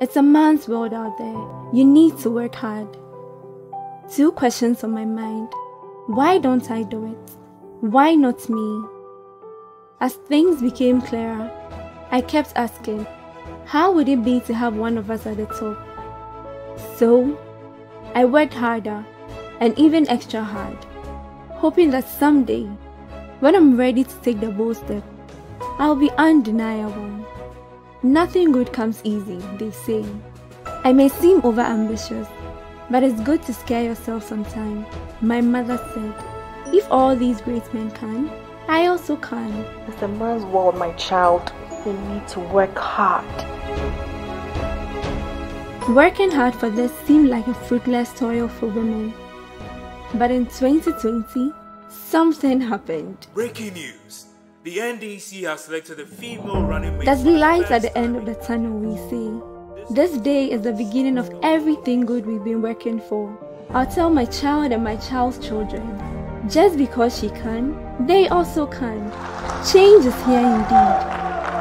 It's a man's world out there. You need to work hard. 2 questions on my mind. Why don't I do it? Why not me? As things became clearer, I kept asking, how would it be to have one of us at the top? So, I worked harder and even extra hard, hoping that someday, when I'm ready to take the bold step, I'll be undeniable. Nothing good comes easy, they say. I may seem overambitious, but it's good to scare yourself sometimes. My mother said, if all these great men can, I also can. It's a man's world, my child. You need to work hard. Working hard for this seemed like a fruitless toil for women. But in 2020, something happened. Breaking news. The NDC has selected a female running mate. There's light at the end of the tunnel, we say. This day is the beginning of everything good we've been working for. I'll tell my child and my child's children. Just because she can, they also can. Change is here indeed.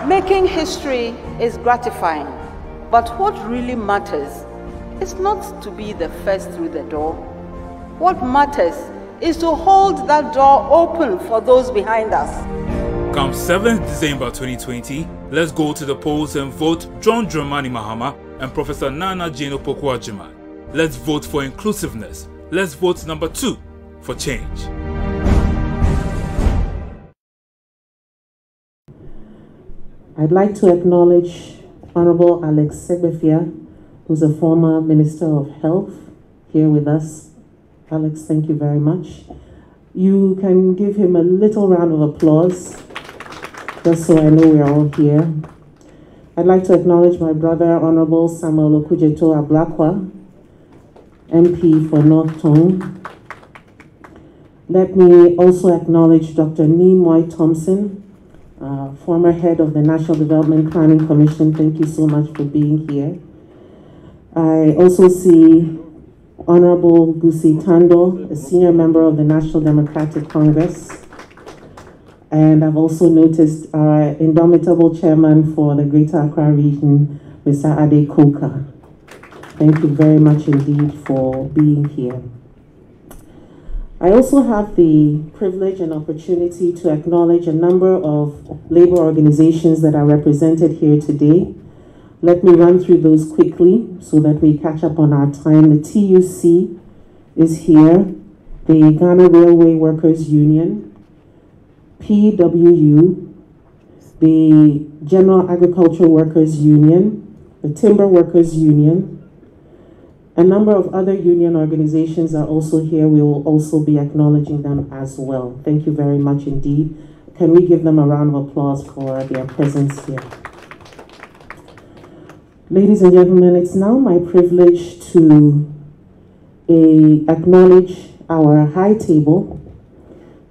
Making history is gratifying, but what really matters is not to be the first through the door. What matters is to hold that door open for those behind us. Come 7th December 2020, let's go to the polls and vote John Dramani Mahama and Professor Naana Jane Opoku-Agyeman. Let's vote for inclusiveness. Let's vote number 2 for change. I'd like to acknowledge Honorable Alex Segbefia, who's a former Minister of Health, here with us. Alex, thank you very much. You can give him a little round of applause, just so I know we're all here. I'd like to acknowledge my brother, Honorable Samuel Okujeto Ablakwa, MP for North Tongue. Let me also acknowledge Dr. Nimoy Thompson, former head of the National Development Planning Commission. Thank you so much for being here. I also see Honorable Gusi Tando, a senior member of the National Democratic Congress. And I've also noticed our indomitable chairman for the Greater Accra region, Mr. Ade Koka. Thank you very much indeed for being here. I also have the privilege and opportunity to acknowledge a number of labor organizations that are represented here today. Let me run through those quickly so that we catch up on our time. The TUC is here, the Ghana Railway Workers Union, PWU, the General Agricultural Workers Union, the Timber Workers Union. A number of other union organizations are also here. We will also be acknowledging them as well. Thank you very much indeed. Can we give them a round of applause for their presence here? Ladies and gentlemen, it's now my privilege to acknowledge our high table.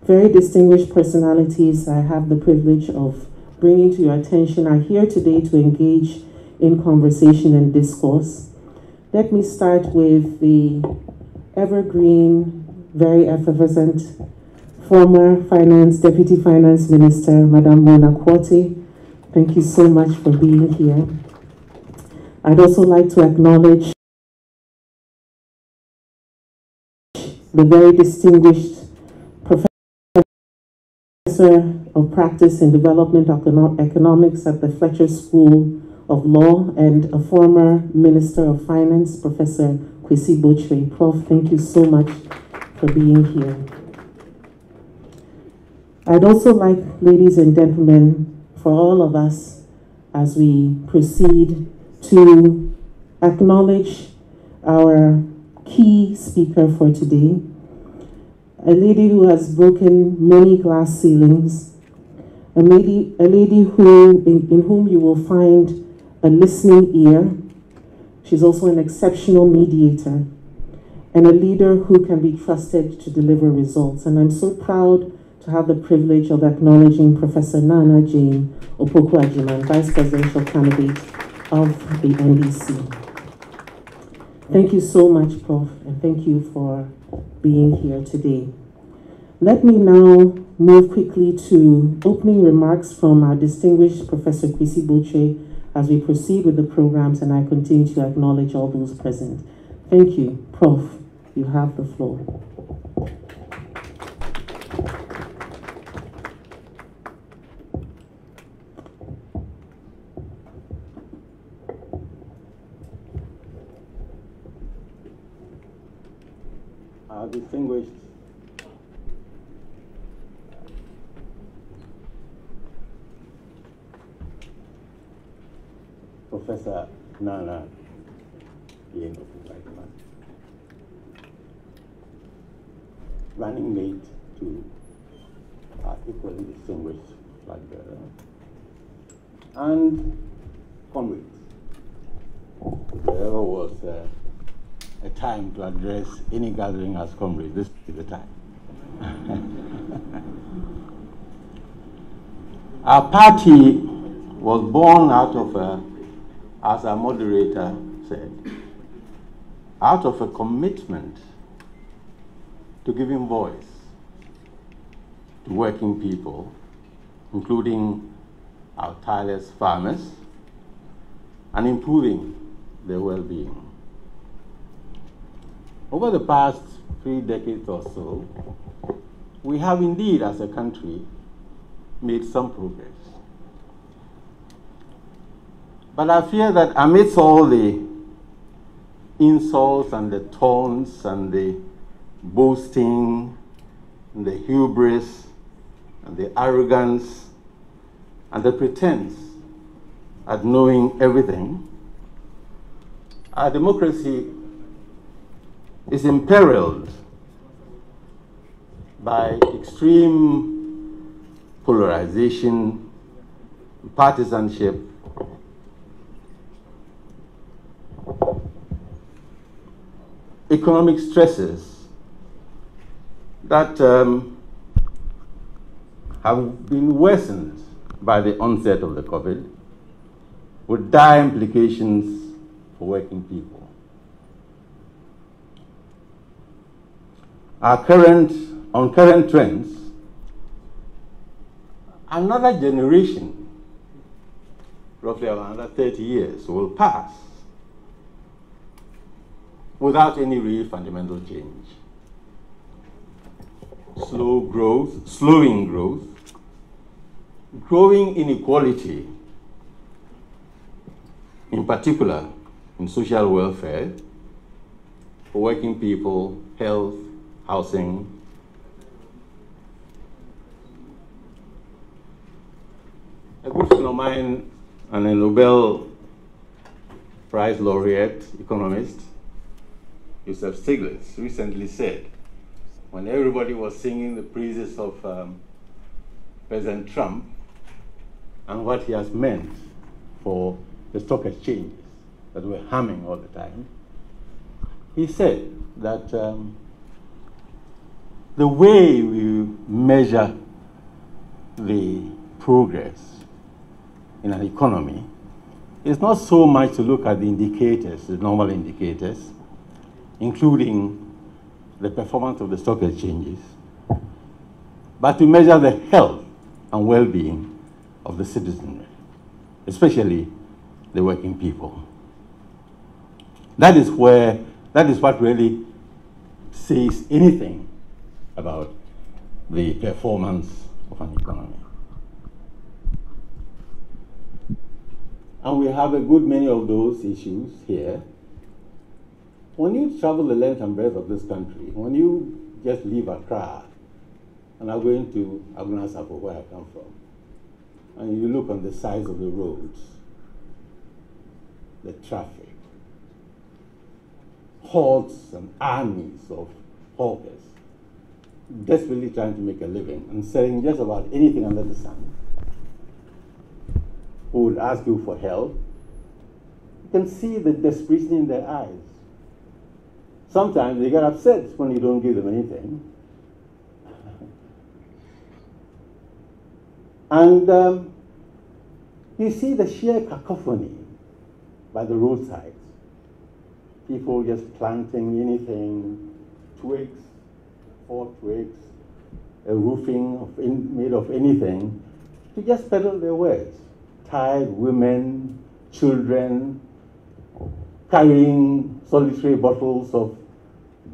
Very distinguished personalities I have the privilege of bringing to your attention are here today to engage in conversation and discourse. Let me start with the evergreen, very effervescent former Deputy Finance Minister, Madame Mona Quartey. Thank you so much for being here. I'd also like to acknowledge the very distinguished Professor of Practice in Development Economics at the Fletcher School of Law and a former Minister of Finance, Professor Kwesi Bochwe. Prof, thank you so much for being here. I'd also like, ladies and gentlemen, for all of us as we proceed to acknowledge our key speaker for today, a lady who has broken many glass ceilings, a lady who, in whom you will find a listening ear. She's also an exceptional mediator and a leader who can be trusted to deliver results. And I'm so proud to have the privilege of acknowledging Professor Naana Jane Opoku-Agyeman, Vice Presidential Candidate of the NDC. Thank you so much, Prof, and thank you for being here today. Let me now move quickly to opening remarks from our distinguished Professor Kwesi Bochwe, as we proceed with the programs, and I continue to acknowledge all those present. Thank you. Prof, you have the floor. Distinguished Professor Naana Jane, running mate to our equally distinguished flag bearer, and comrades. There was a time to address any gathering as comrades. This is the time. Our party was born out of as our moderator said, out of a commitment to giving voice to working people, including our tireless farmers, and improving their well-being. Over the past 3 decades or so, we have indeed, as a country, made some progress. But I fear that amidst all the insults and the taunts and the boasting and the hubris and the arrogance and the pretense at knowing everything, our democracy is imperiled by extreme polarization, partisanship, economic stresses that have been worsened by the onset of the COVID, with dire implications for working people. On current trends, another generation, roughly another 30 years, will pass without any real fundamental change. Slow growth, slowing growth, growing inequality, in particular in social welfare, for working people, health, housing. A good friend of mine and a Nobel Prize laureate economist, Joseph Stiglitz, recently said, when everybody was singing the praises of President Trump and what he has meant for the stock exchanges that were humming all the time, he said that the way we measure the progress in an economy is not so much to look at the indicators, the normal indicators, including the performance of the stock exchanges, but to measure the health and well-being of the citizenry, especially the working people. That is what really says anything about the performance of an economy. And we have a good many of those issues here. When you travel the length and breadth of this country, when you just leave Accra and are going to Aguna-Sapo, where I come from, and you look on the sides of the roads, the traffic, hordes and armies of hawkers desperately trying to make a living and selling just about anything under the sun, who would ask you for help, you can see the desperation in their eyes. Sometimes they get upset when you don't give them anything. And you see the sheer cacophony by the roadsides. People just planting anything, twigs, 4 twigs, a roofing made of anything, to just peddle their wares. Tired women, children carrying solitary bottles of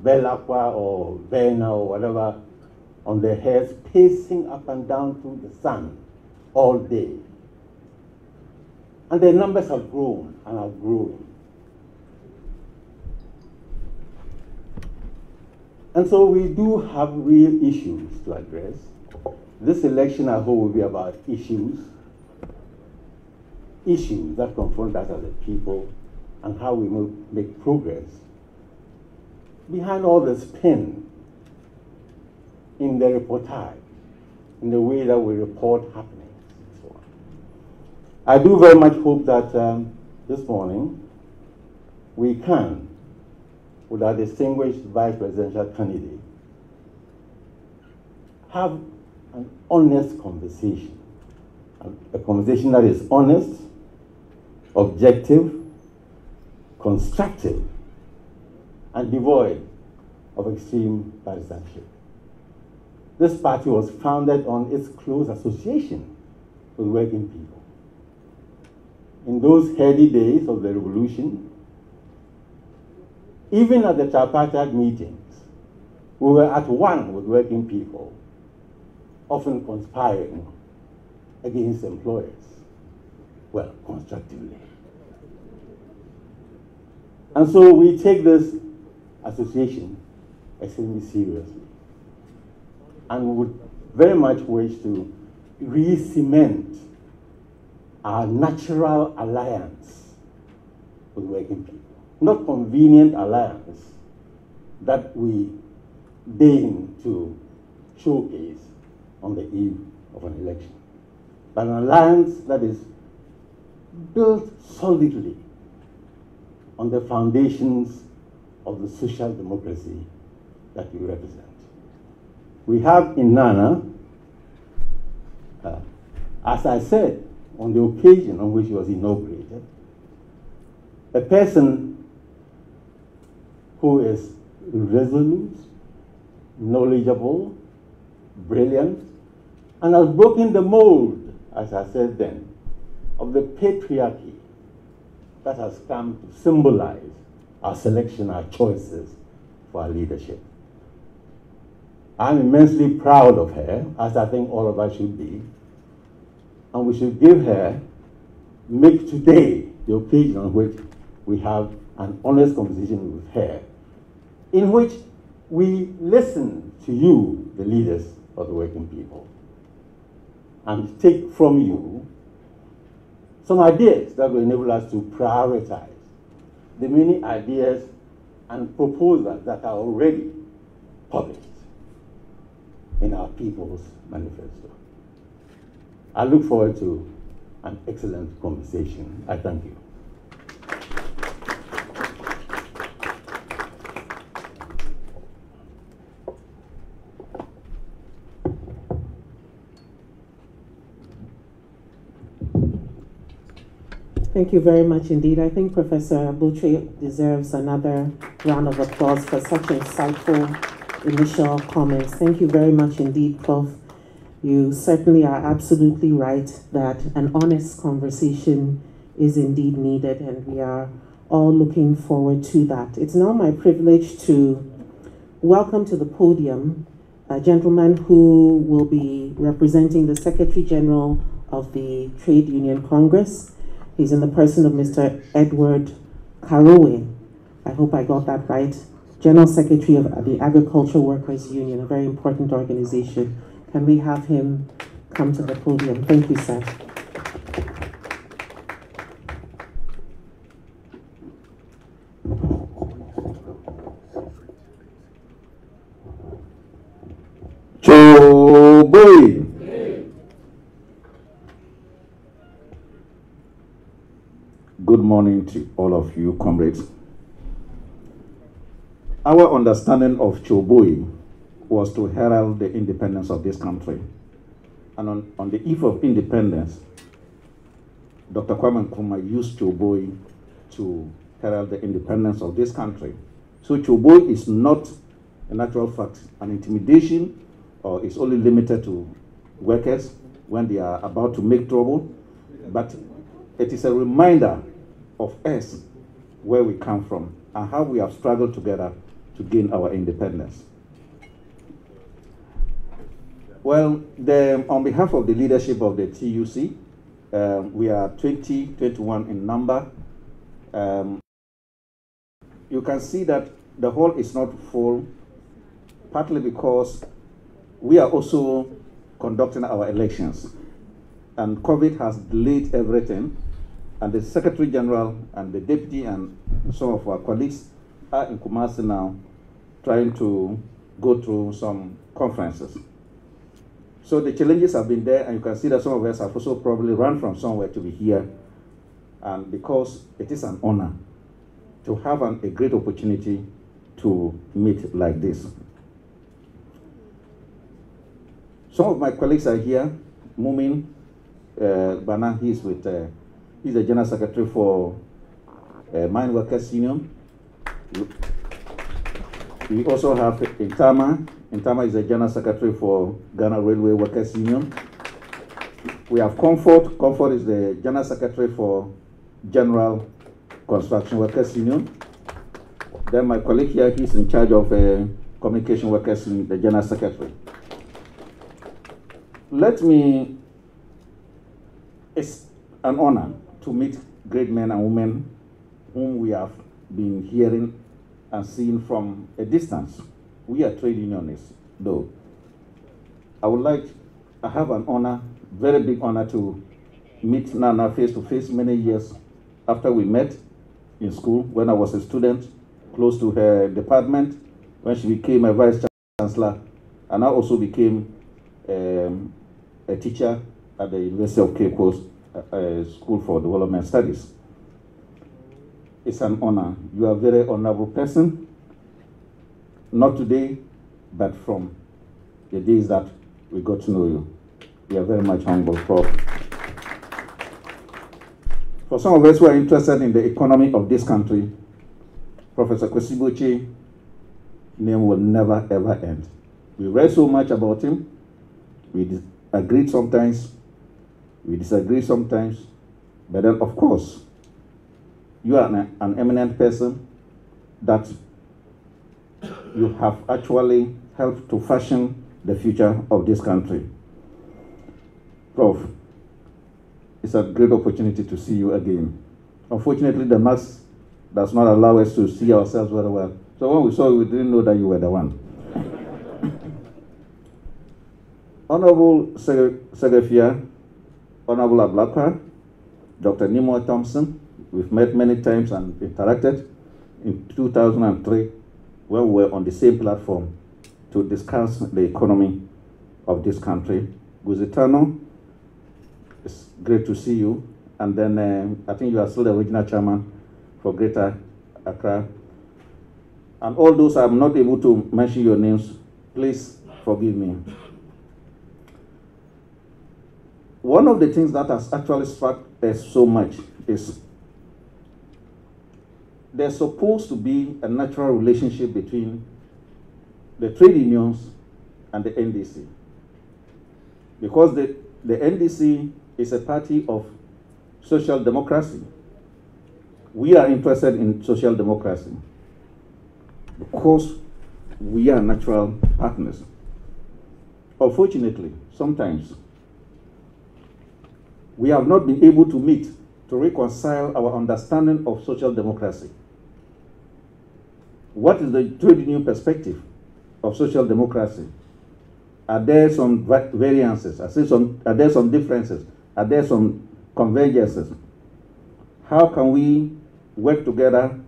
Bell Aqua or Verna or whatever on their heads, pacing up and down through the sun all day. And their numbers have grown and are growing. And so we do have real issues to address. This election, I hope, will be about issues that confront us as a people and how we make progress behind all the spin in the reportage, in the way that we report happenings and so on. I do very much hope that this morning we can, with our distinguished vice presidential candidate, have an honest conversation, a conversation that is honest, objective, constructive, and devoid of extreme partisanship. This party was founded on its close association with working people. In those heady days of the revolution, even at the tripartite meetings, we were at one with working people, often conspiring against employers, well, constructively. And so we take this association extremely seriously and would very much wish to re-cement our natural alliance with working people. Not convenient alliance that we deign to showcase on the eve of an election, but an alliance that is built solidly on the foundations of the social democracy that we represent. We have in Naana, as I said, on the occasion on which it was inaugurated, a person who is resolute, knowledgeable, brilliant, and has broken the mold, as I said then, of the patriarchy that has come to symbolize our selection, our choices for our leadership. I'm immensely proud of her, as I think all of us should be, and we should make today the occasion on which we have an honest conversation with her, in which we listen to you, the leaders of the working people, and take from you some ideas that will enable us to prioritize the many ideas and proposals that are already published in our People's Manifesto. I look forward to an excellent conversation. I thank you. Thank you very much indeed. I think Professor Butri deserves another round of applause for such insightful initial comments. Thank you very much indeed, Prof. You certainly are absolutely right that an honest conversation is indeed needed, and we are all looking forward to that. It's now my privilege to welcome to the podium a gentleman who will be representing the Secretary General of the Trade Union Congress. He's in the person of Mr. Edward Karowe. I hope I got that right. General Secretary of the Agricultural Workers Union, a very important organization. Can we have him come to the podium? Thank you, sir. Choboy. Good morning to all of you, comrades. Our understanding of Choboy was to herald the independence of this country. And on the eve of independence, Dr. Kwame Nkrumah used Choboy to herald the independence of this country. So Choboy is not, in actual fact, an intimidation, or it's only limited to workers when they are about to make trouble, but it is a reminder of us, where we come from, and how we have struggled together to gain our independence. Well, on behalf of the leadership of the TUC, we are 21 in number. You can see that the hall is not full, partly because we are also conducting our elections. And COVID has delayed everything. And the Secretary General and the Deputy and some of our colleagues are in Kumasi now trying to go through some conferences. So the challenges have been there, and you can see that some of us have also probably run from somewhere to be here. And because it is an honor to have a great opportunity to meet like this. Some of my colleagues are here. Mumin Bana, he's the General Secretary for Mine Workers Union. We also have Intama. Intama is the General Secretary for Ghana Railway Workers Union. We have Comfort. Comfort is the General Secretary for General Construction Workers Union. Then my colleague here, he's in charge of Communication Workers Union, the General Secretary. It's an honor to meet great men and women whom we have been hearing and seeing from a distance. We are trade unionists, though. I have an honor, very big honor, to meet Nana face to face many years after we met in school when I was a student, close to her department, when she became a vice chancellor, and I also became a teacher at the University of Cape Coast School for Development Studies. It's an honor. You are a very honorable person, not today, but from the days that we got to know you. We are very much humble, Prof. For some of us who are interested in the economy of this country, Professor Kwesi Boakye's name will never ever end. We read so much about him. We agreed sometimes, we disagree sometimes, but then of course, you are an eminent person that you have actually helped to fashion the future of this country. Prof, it's a great opportunity to see you again. Unfortunately, the mask does not allow us to see ourselves very well. So when we saw you, we didn't know that you were the one. Honorable Segefia, Honorable Ablakwa, Dr. Nemo Thompson, we've met many times and interacted in 2003 when we were on the same platform to discuss the economy of this country. Guzitano, it's great to see you. And then I think you are still the original chairman for Greater Accra. And all those I'm not able to mention your names, please forgive me. One of the things that has actually struck us so much is there's supposed to be a natural relationship between the trade unions and the NDC. Because the NDC is a party of social democracy. We are interested in social democracy because we are natural partners. Unfortunately, sometimes we have not been able to meet to reconcile our understanding of social democracy. What is the trade union perspective of social democracy? Are there some variances? Are there some differences? Are there some convergences? How can we work together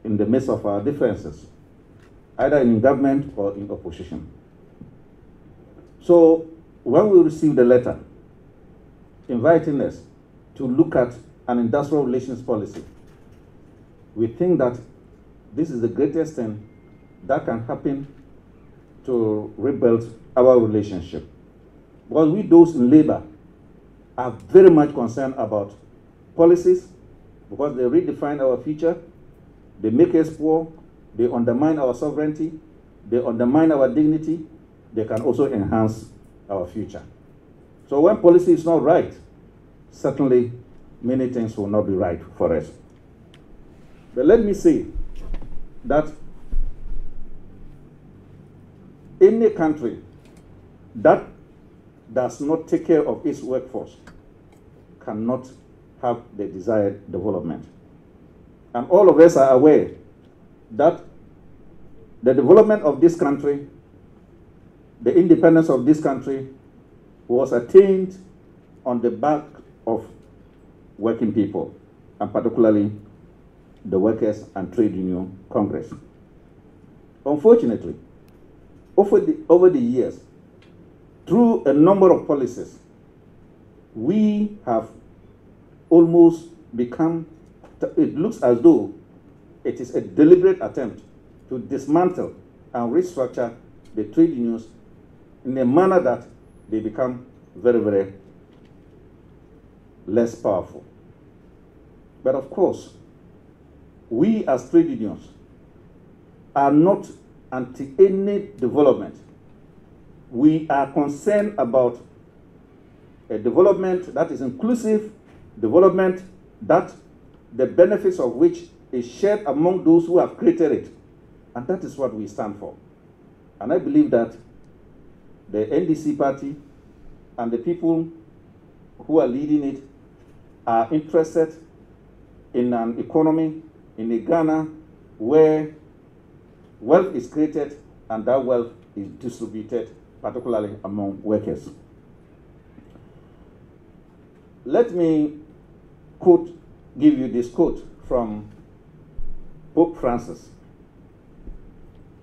in the midst of our differences, either in government or in opposition? So when we received the letter inviting us to look at an industrial relations policy, we think that this is the greatest thing that can happen to rebuild our relationship. Because we, those in labor, are very much concerned about policies because they redefine our future, they make us poor, they undermine our sovereignty, they undermine our dignity, they can also enhance our future. So when policy is not right, certainly many things will not be right for us. But let me say that any country that does not take care of its workforce cannot have the desired development. And all of us are aware that the development of this country, the independence of this country, was attained on the back of working people, and particularly the Workers' and Trade Union Congress. Unfortunately, over the years, through a number of policies, we have almost become, it looks as though it is a deliberate attempt to dismantle and restructure the trade unions in a manner that they become very, very less powerful. But of course, we as trade unions are not anti any development. We are concerned about a development that is inclusive, development that the benefits of which is shared among those who have created it. And that is what we stand for. And I believe that the NDC party and the people who are leading it are interested in an economy, in a Ghana where wealth is created and that wealth is distributed, particularly among workers. Let me give you this quote from Pope Francis.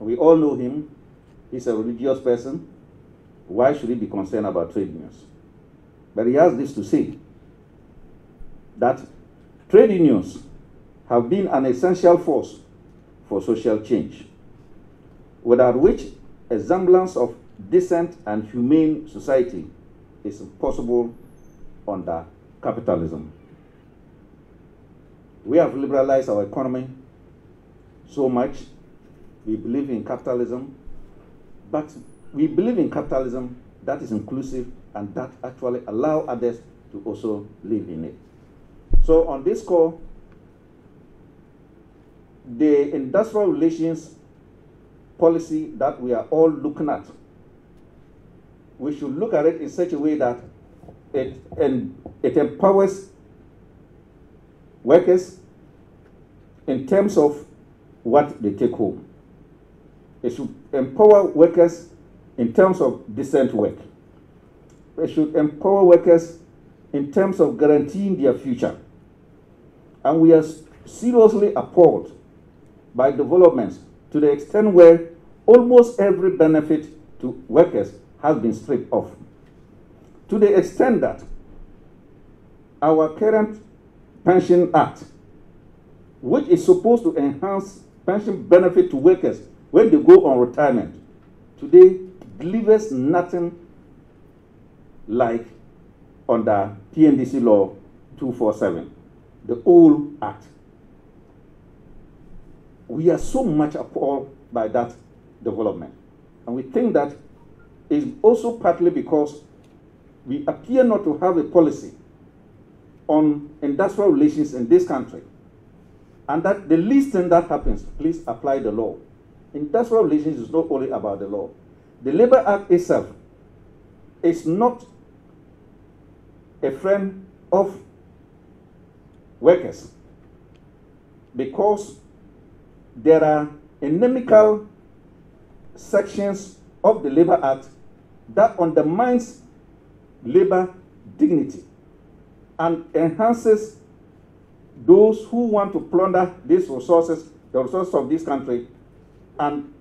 We all know him. He's a religious person. Why should he be concerned about trade unions? But he has this to say, that trade unions have been an essential force for social change, without which a semblance of decent and humane society is impossible under capitalism. We have liberalized our economy so much. We believe in capitalism, but we believe in capitalism that is inclusive and that actually allow others to also live in it. So on this score, the industrial relations policy that we are all looking at, we should look at it in such a way that it empowers workers in terms of what they take home. It should empower workers in terms of decent work. It should empower workers in terms of guaranteeing their future. And we are seriously appalled by developments to the extent where almost every benefit to workers has been stripped off. To the extent that our current Pension Act, which is supposed to enhance pension benefit to workers when they go on retirement, today delivers nothing like under PNDC Law 247, the old act. We are so much appalled by that development. And we think that is also partly because we appear not to have a policy on industrial relations in this country. And that the least thing that happens, please apply the law. Industrial relations is not only about the law. The Labor Act itself is not a friend of workers because there are inimical sections of the Labor Act that undermines labor dignity and enhances those who want to plunder these resources, the resources of this country, and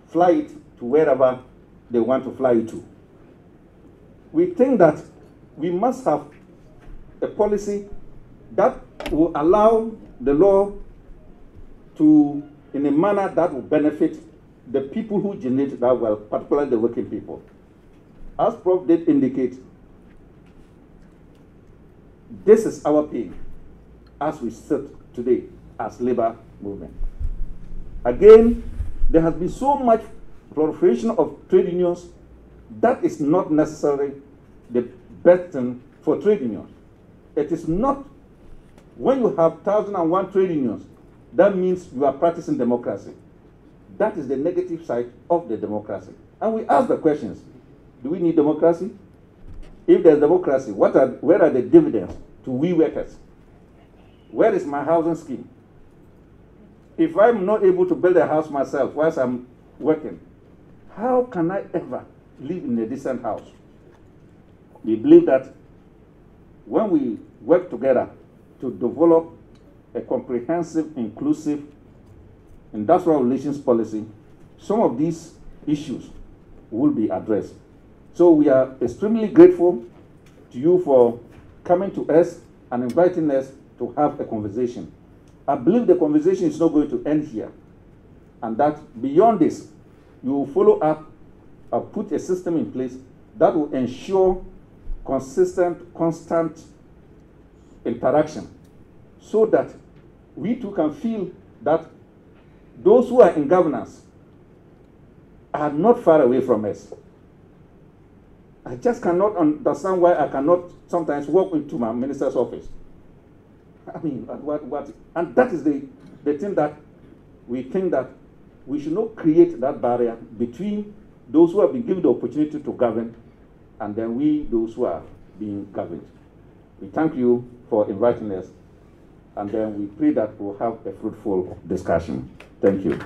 fly it to wherever they want to fly it to. We think that we must have a policy that will allow the law to, in a manner that will benefit the people who generate that wealth, particularly the working people. As Prof did indicate, this is our pain as we sit today as labor movement. Again, there has been so much proliferation of trade unions that is not necessarily the best thing for trade unions. It is not When you have 1,001 trade unions, that means you are practicing democracy. That is the negative side of the democracy. And we ask the questions, do we need democracy? If there's democracy, where are the dividends to we workers? Where is my housing scheme? If I'm not able to build a house myself whilst I'm working, how can I ever live in a decent house? We believe that when we work together to develop a comprehensive, inclusive industrial relations policy, some of these issues will be addressed. So we are extremely grateful to you for coming to us and inviting us to have a conversation. I believe the conversation is not going to end here, and that beyond this, you will follow up or put a system in place that will ensure consistent, constant interaction, so that we too can feel that those who are in governance are not far away from us. I just cannot understand why I cannot sometimes walk into my minister's office. I mean, and that is the thing that we think that we should not create that barrier between those who have been given the opportunity to govern and then we, those who are being governed. We thank you for inviting us, and then we pray that we'll have a fruitful discussion. Thank you.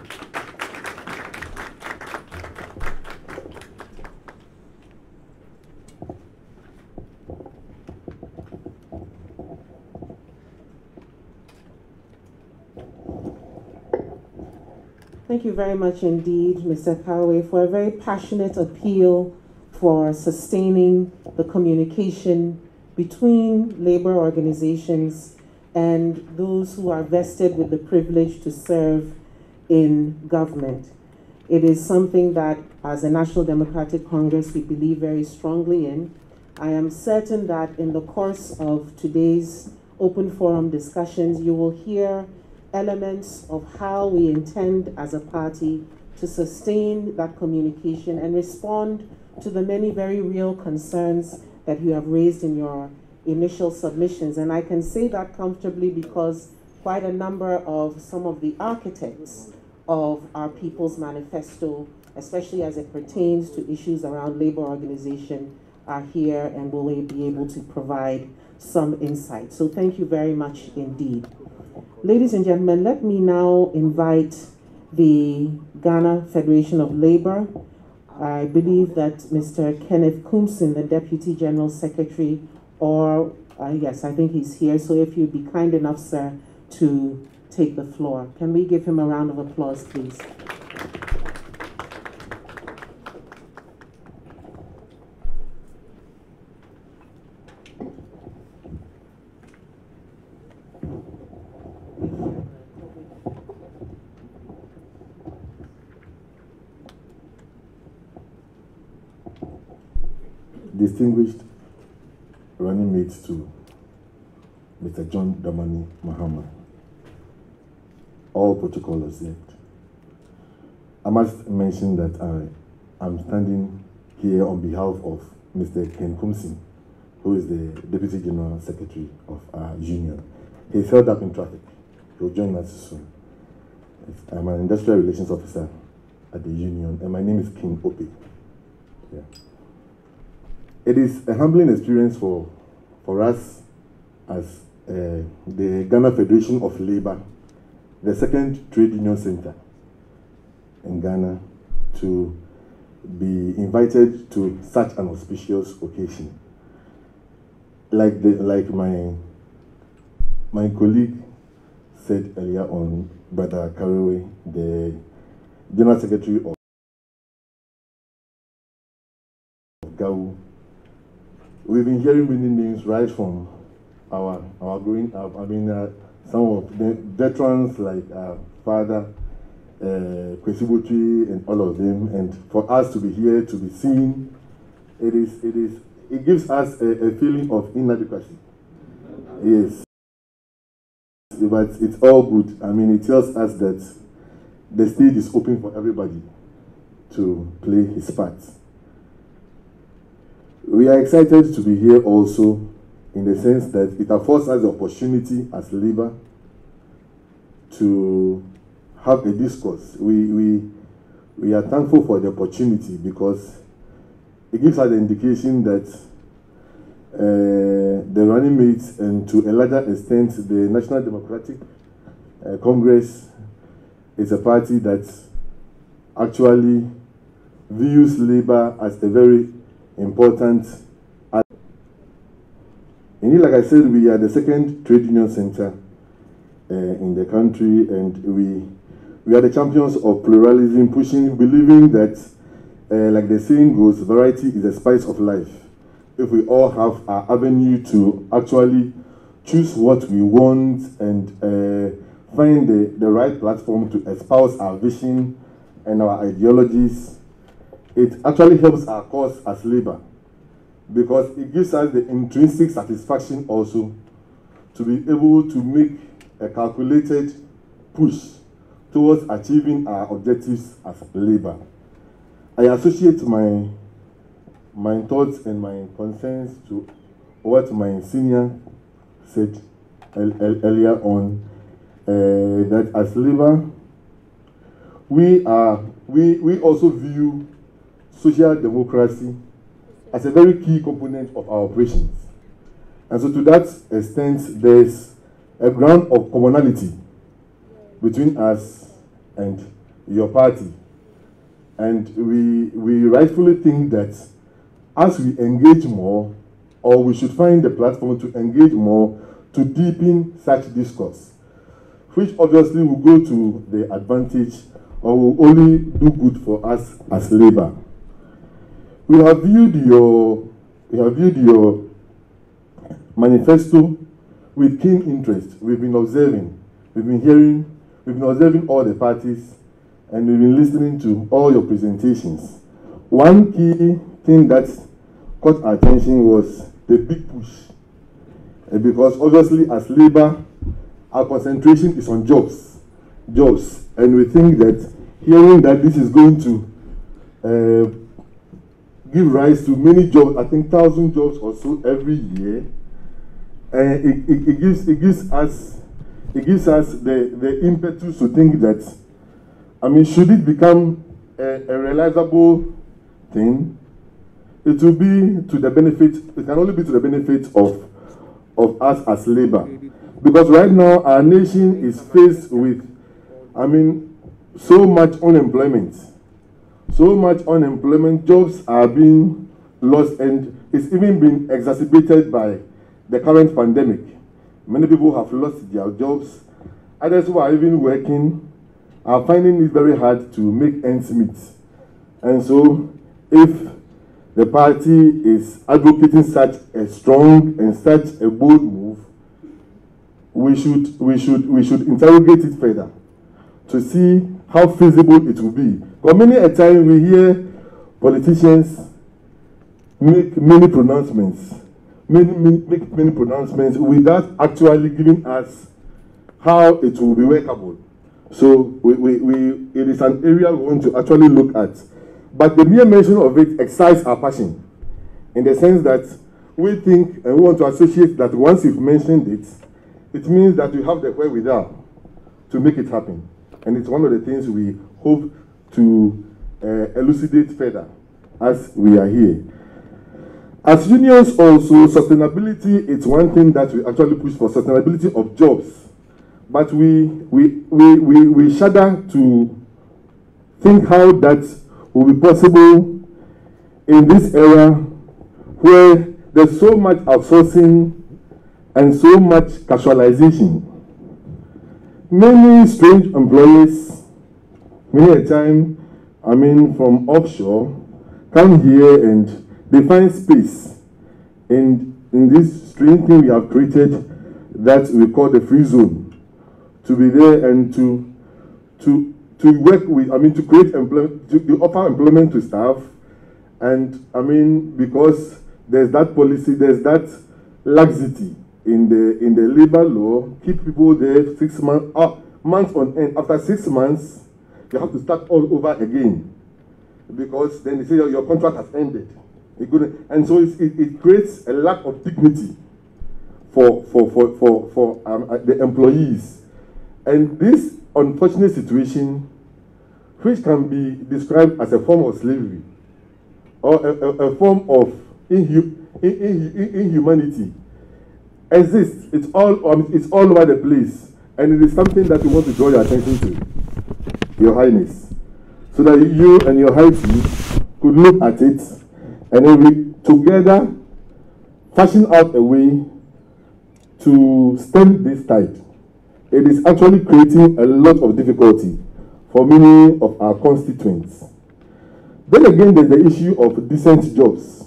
Thank you very much indeed, Mr. Caraway, for a very passionate appeal for sustaining the communication between labor organizations and those who are vested with the privilege to serve in government. It is something that, as a National Democratic Congress, we believe very strongly in. I am certain that in the course of today's open forum discussions, you will hear elements of how we intend as a party to sustain that communication and respond to the many very real concerns that you have raised in your initial submissions. And I can say that comfortably because quite a number of some of the architects of our People's Manifesto, especially as it pertains to issues around labor organization, are here and will be able to provide some insight. So thank you very much indeed. Ladies and gentlemen, let me now invite the Ghana Federation of Labor. I believe that Mr. Kenneth Kumsin, the Deputy General Secretary, or yes, I think he's here. So if you'd be kind enough, sir, to take the floor. Can we give him a round of applause, please? Distinguished running mates to Mr. John Dramani Mahama, all protocol observed. I must mention that I am standing here on behalf of Mr. Ken Kumsin, who is the Deputy General Secretary of our union. He's held up in traffic. He'll join us soon. I'm an industrial relations officer at the union, and my name is King Ope. Yeah. It is a humbling experience for us as the Ghana Federation of Labor, the second trade union center in Ghana, to be invited to such an auspicious occasion. Like my colleague said earlier on, Brother Caraway, the General Secretary of GAU. We've been hearing many names right from our growing up. I mean, some of the veterans like Father Kwesi Botwe and all of them. And for us to be here, to be seen, it gives us a feeling of inadequacy. Yes, but it's all good. I mean, it tells us that the stage is open for everybody to play his part. We are excited to be here also in the sense that it affords us the opportunity as labor to have a discourse. We are thankful for the opportunity because it gives us the indication that the running mates and to a larger extent the National Democratic Congress is a party that actually views labor as a very important. Indeed, like I said, we are the second trade union center in the country, and we are the champions of pluralism, believing that, like the saying goes, variety is the spice of life. If we all have our avenue to actually choose what we want and find the right platform to espouse our vision and our ideologies, it actually helps our cause as labor, because it gives us the intrinsic satisfaction also to be able to make a calculated push towards achieving our objectives as labor. I associate my thoughts and my concerns to what my senior said earlier on, that as labor, we also view social democracy as a very key component of our operations. And so to that extent, there's a ground of commonality between us and your party. And we rightfully think that as we engage more, or we should find the platform to engage more to deepen such discourse, which obviously will go to the advantage or will only do good for us as labor. We have viewed your manifesto with keen interest. We've been observing, we've been observing all the parties, and we've been listening to all your presentations. One key thing that caught our attention was the big push, because obviously as labor, our concentration is on jobs, and we think that hearing that this is going to give rise to many jobs, I think 1,000 jobs or so every year, it gives us the impetus to think that, I mean, should it become a realizable thing, it will be to the benefit, it can only be to the benefit of us as labor. Because right now our nation is faced with, I mean, so much unemployment. Jobs are being lost, and it's even been exacerbated by the current pandemic. Many people have lost their jobs. Others who are even working are finding it very hard to make ends meet. And so, if the party is advocating such a strong and such a bold move, we should interrogate it further to see how feasible it will be. Because many a time we hear politicians make many pronouncements without actually giving us how it will be workable. So it is an area we want to actually look at. But the mere mention of it excites our passion, in the sense that we think and we want to associate that once you've mentioned it, it means that you have the wherewithal to make it happen. And it's one of the things we hope to elucidate further as we are here. As unions also, sustainability is one thing that we actually push for, sustainability of jobs. But we shudder to think how that will be possible in this era where there's so much outsourcing and so much casualization. Many strange employers, many a time, I mean, from offshore, come here and they find space in this strange thing we have created that we call the free zone, to be there and to work with, I mean, to create employment, to offer employment to staff. And I mean, because there's that policy, there's that laxity in the labor law, keep people there 6 months, months on end. After 6 months, you have to start all over again, because then they say your contract has ended. And so it creates a lack of dignity for the employees. And this unfortunate situation, which can be described as a form of slavery or a form of inhumanity, exists. It's all over the place, and it is something that we want to draw your attention to, Your Highness, so that you and your High Chief could look at it, and then we together fashion out a way to stem this tide. It is actually creating a lot of difficulty for many of our constituents. Then again, there's the issue of decent jobs.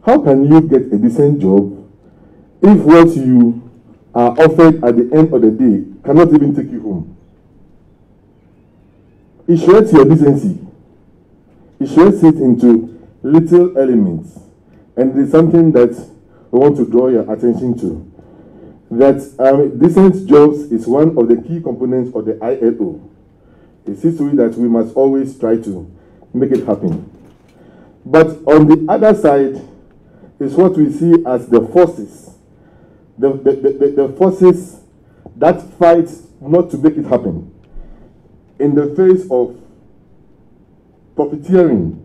How can you get a decent job if what you are offered at the end of the day cannot even take you home? It shreds your decency. It shreds it into little elements. And it is something that we want to draw your attention to. That decent jobs is one of the key components of the ILO. It seems to me that we must always try to make it happen. But on the other side is what we see as the forces. The forces that fight not to make it happen. In the face of profiteering,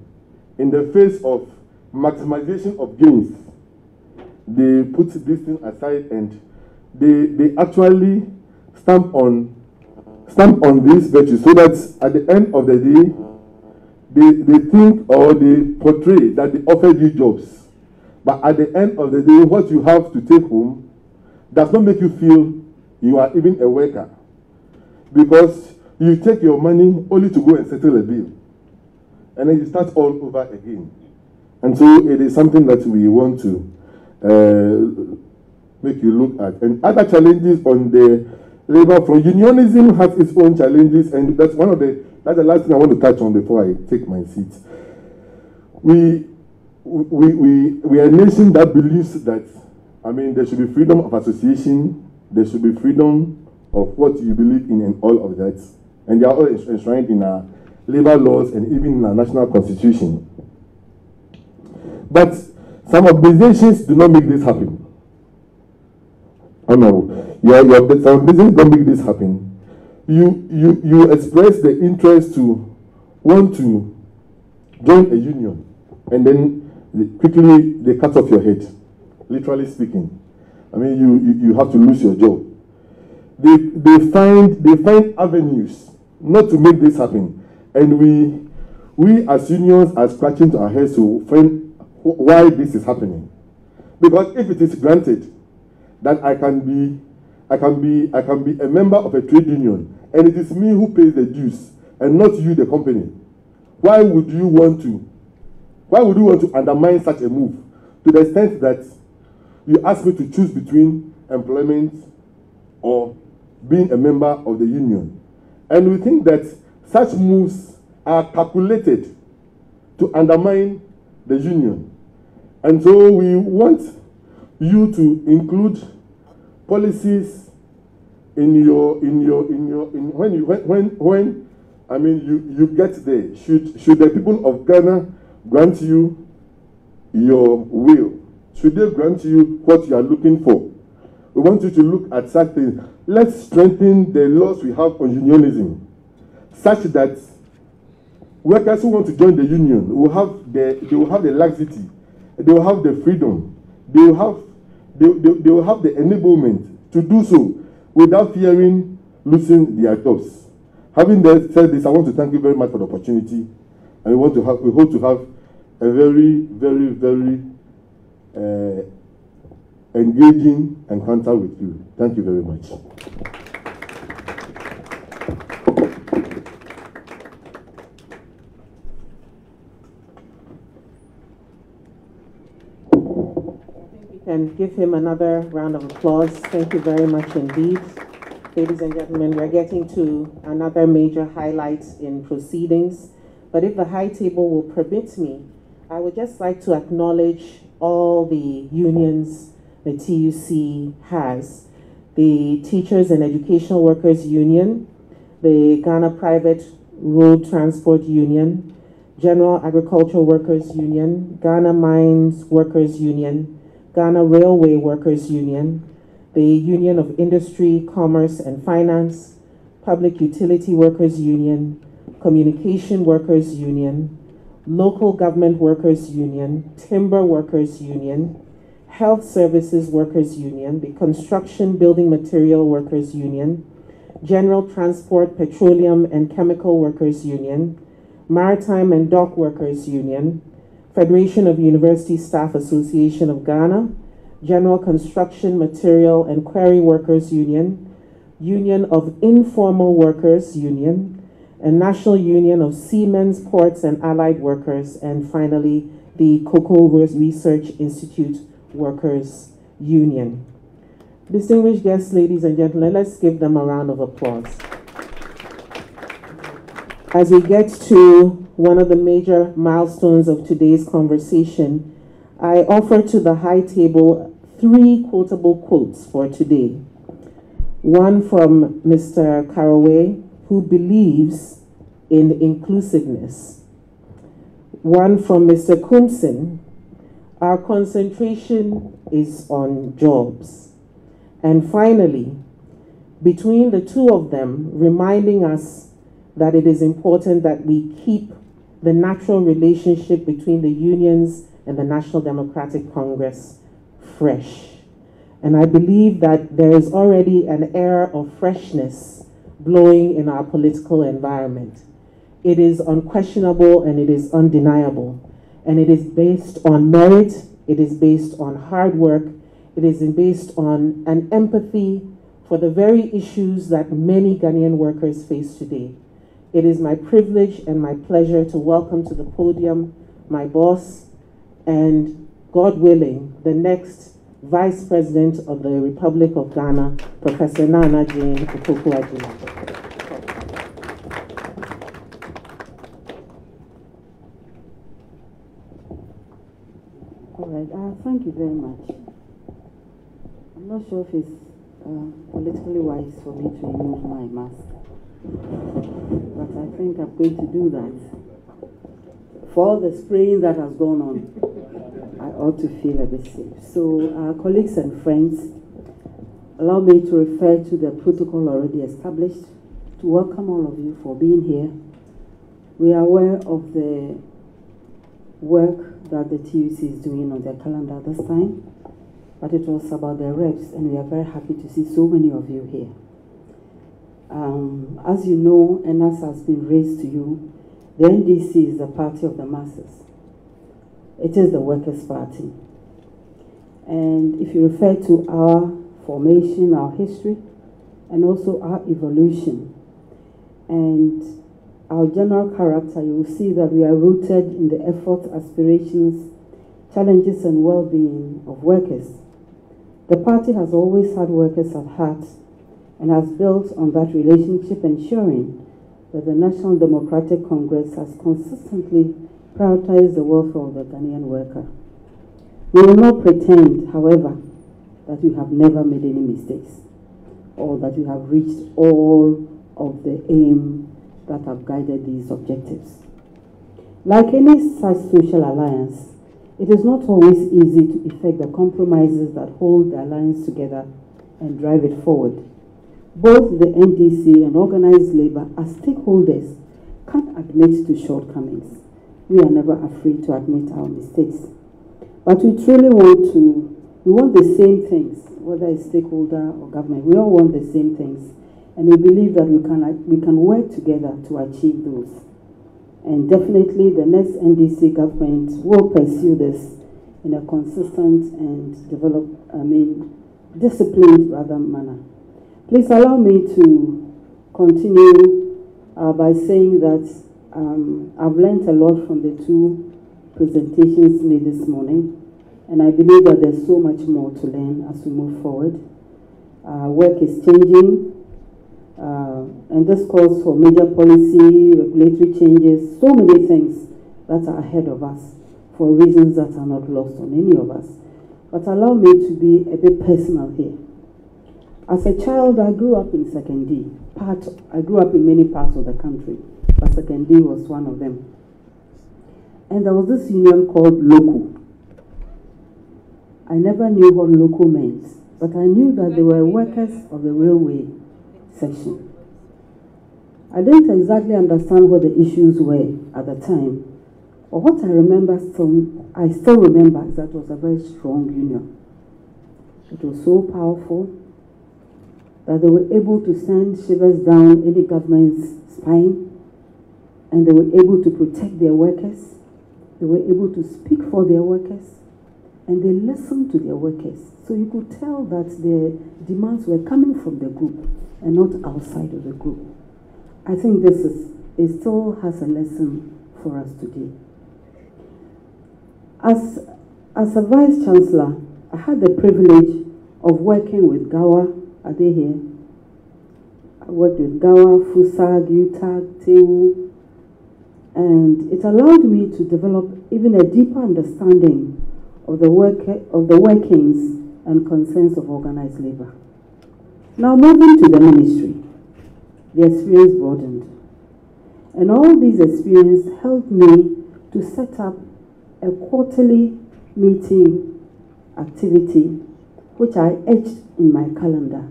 in the face of maximization of gains, they put this thing aside and they actually stamp on this virtue, so that at the end of the day, they think or they portray that they offered you jobs. But at the end of the day, what you have to take home does not make you feel you are even a worker. Because you take your money only to go and settle a bill. And then you start all over again. And so it is something that we want to make you look at. And other challenges on the labor front, unionism has its own challenges, and that's the last thing I want to touch on before I take my seat. We are a nation that believes that, there should be freedom of association, there should be freedom of what you believe in and all of that. And they are all enshrined in our labor laws and even in our national constitution. But some organizations do not make this happen. Oh no, some organizations don't make this happen. You express the interest to want to join a union, and then quickly they cut off your head, literally speaking. You have to lose your job. They find avenues not to make this happen, and we as unions are scratching to our heads to find why this is happening. Because if it is granted that I can be a member of a trade union, and it is me who pays the dues and not you, the company, why would you want to undermine such a move to the extent that you ask me to choose between employment or being a member of the union? And we think that such moves are calculated to undermine the union. And so we want you to include policies when you get there. Should the people of Ghana grant you your will? Should they grant you what you are looking for? We want you to look at such things. Let's strengthen the laws we have on unionism, such that workers who want to join the union will have the laxity, they will have the freedom, they will have the enablement to do so without fearing losing their jobs. Having said this, I want to thank you very much for the opportunity, and we hope to have a very, very, very engaging encounter with you. Thank you very much. And give him another round of applause. Thank you very much indeed. Ladies and gentlemen, we're getting to another major highlight in proceedings. But if the high table will permit me, I would just like to acknowledge all the unions the TUC has. The Teachers and Educational Workers Union, the Ghana Private Road Transport Union, General Agricultural Workers Union, Ghana Mines Workers Union, Ghana Railway Workers Union, the Union of Industry, Commerce and Finance, Public Utility Workers Union, Communication Workers Union, Local Government Workers Union, Timber Workers Union, Health Services Workers Union, the Construction Building Material Workers Union, General Transport, Petroleum and Chemical Workers Union, Maritime and Dock Workers Union, Federation of University Staff Association of Ghana, General Construction Material and Quarry Workers Union, Union of Informal Workers Union, and National Union of Seamen's, Ports and Allied Workers, and finally, the Cocoa Research Institute Workers Union. Distinguished guests, ladies and gentlemen, let's give them a round of applause. As we get to one of the major milestones of today's conversation, I offer to the high table 3 quotable quotes for today. One from Mr. Caraway, who believes in inclusiveness. One from Mr. Kumsin, our concentration is on jobs. And finally, between the two of them, reminding us that it is important that we keep the natural relationship between the unions and the National Democratic Congress fresh. And I believe that there is already an air of freshness blowing in our political environment. It is unquestionable and it is undeniable. And it is based on merit, it is based on hard work, it is based on an empathy for the very issues that many Ghanaian workers face today. It is my privilege and my pleasure to welcome to the podium my boss and, God willing, the next Vice President of the Republic of Ghana, Professor Naana Jane. All right, thank you very much. I'm not sure if it's politically wise for me to remove my mask, but I think I'm going to do that. For all the spraying that has gone on, I ought to feel a bit safe. So, colleagues and friends, allow me to refer to the protocol already established to welcome all of you for being here. We are aware of the work that the TUC is doing on their calendar this time, but it was about their reps, and we are very happy to see so many of you here. As you know, and as has been raised to you, the NDC is the party of the masses. It is the Workers' Party. And if you refer to our formation, our history, and also our evolution, and our general character, you will see that we are rooted in the efforts, aspirations, challenges, and well-being of workers. The party has always had workers at heart and has built on that relationship, ensuring that the National Democratic Congress has consistently prioritized the welfare of the Ghanaian worker. We will not pretend, however, that we have never made any mistakes or that we have reached all of the aim that have guided these objectives. Like any such social alliance, it is not always easy to effect the compromises that hold the alliance together and drive it forward. Both the NDC and organized labor as stakeholders can't admit to shortcomings. We are never afraid to admit our mistakes. But we truly want the same things, whether it's stakeholder or government. We all want the same things. And we believe that we can work together to achieve those. And definitely the next NDC government will pursue this in a consistent and disciplined manner. Please allow me to continue by saying that I've learned a lot from the 2 presentations made this morning, and I believe that there's so much more to learn as we move forward. Work is changing, and this calls for major policy, regulatory changes, so many things that are ahead of us for reasons that are not lost on any of us. But allow me to be a bit personal here. As a child, I grew up in Second D. I grew up in many parts of the country, but Second D was one of them. And there was this union called LOCU. I never knew what local meant, but I knew that they were workers of the railway section. I didn't exactly understand what the issues were at the time, but what I still remember is that it was a very strong union. It was so powerful that they were able to send shivers down any government's spine, and they were able to protect their workers. They were able to speak for their workers, and they listened to their workers. So you could tell that their demands were coming from the group and not outside of the group. I think it still has a lesson for us today. As a Vice Chancellor, I had the privilege of working with Gawa. Are they here? I worked with Gawa, Fusag, UTAG, Tewu, and it allowed me to develop even a deeper understanding of the workings and concerns of organized labor. Now moving to the ministry, the experience broadened. And all these experiences helped me to set up a quarterly meeting activity, which I etched in my calendar,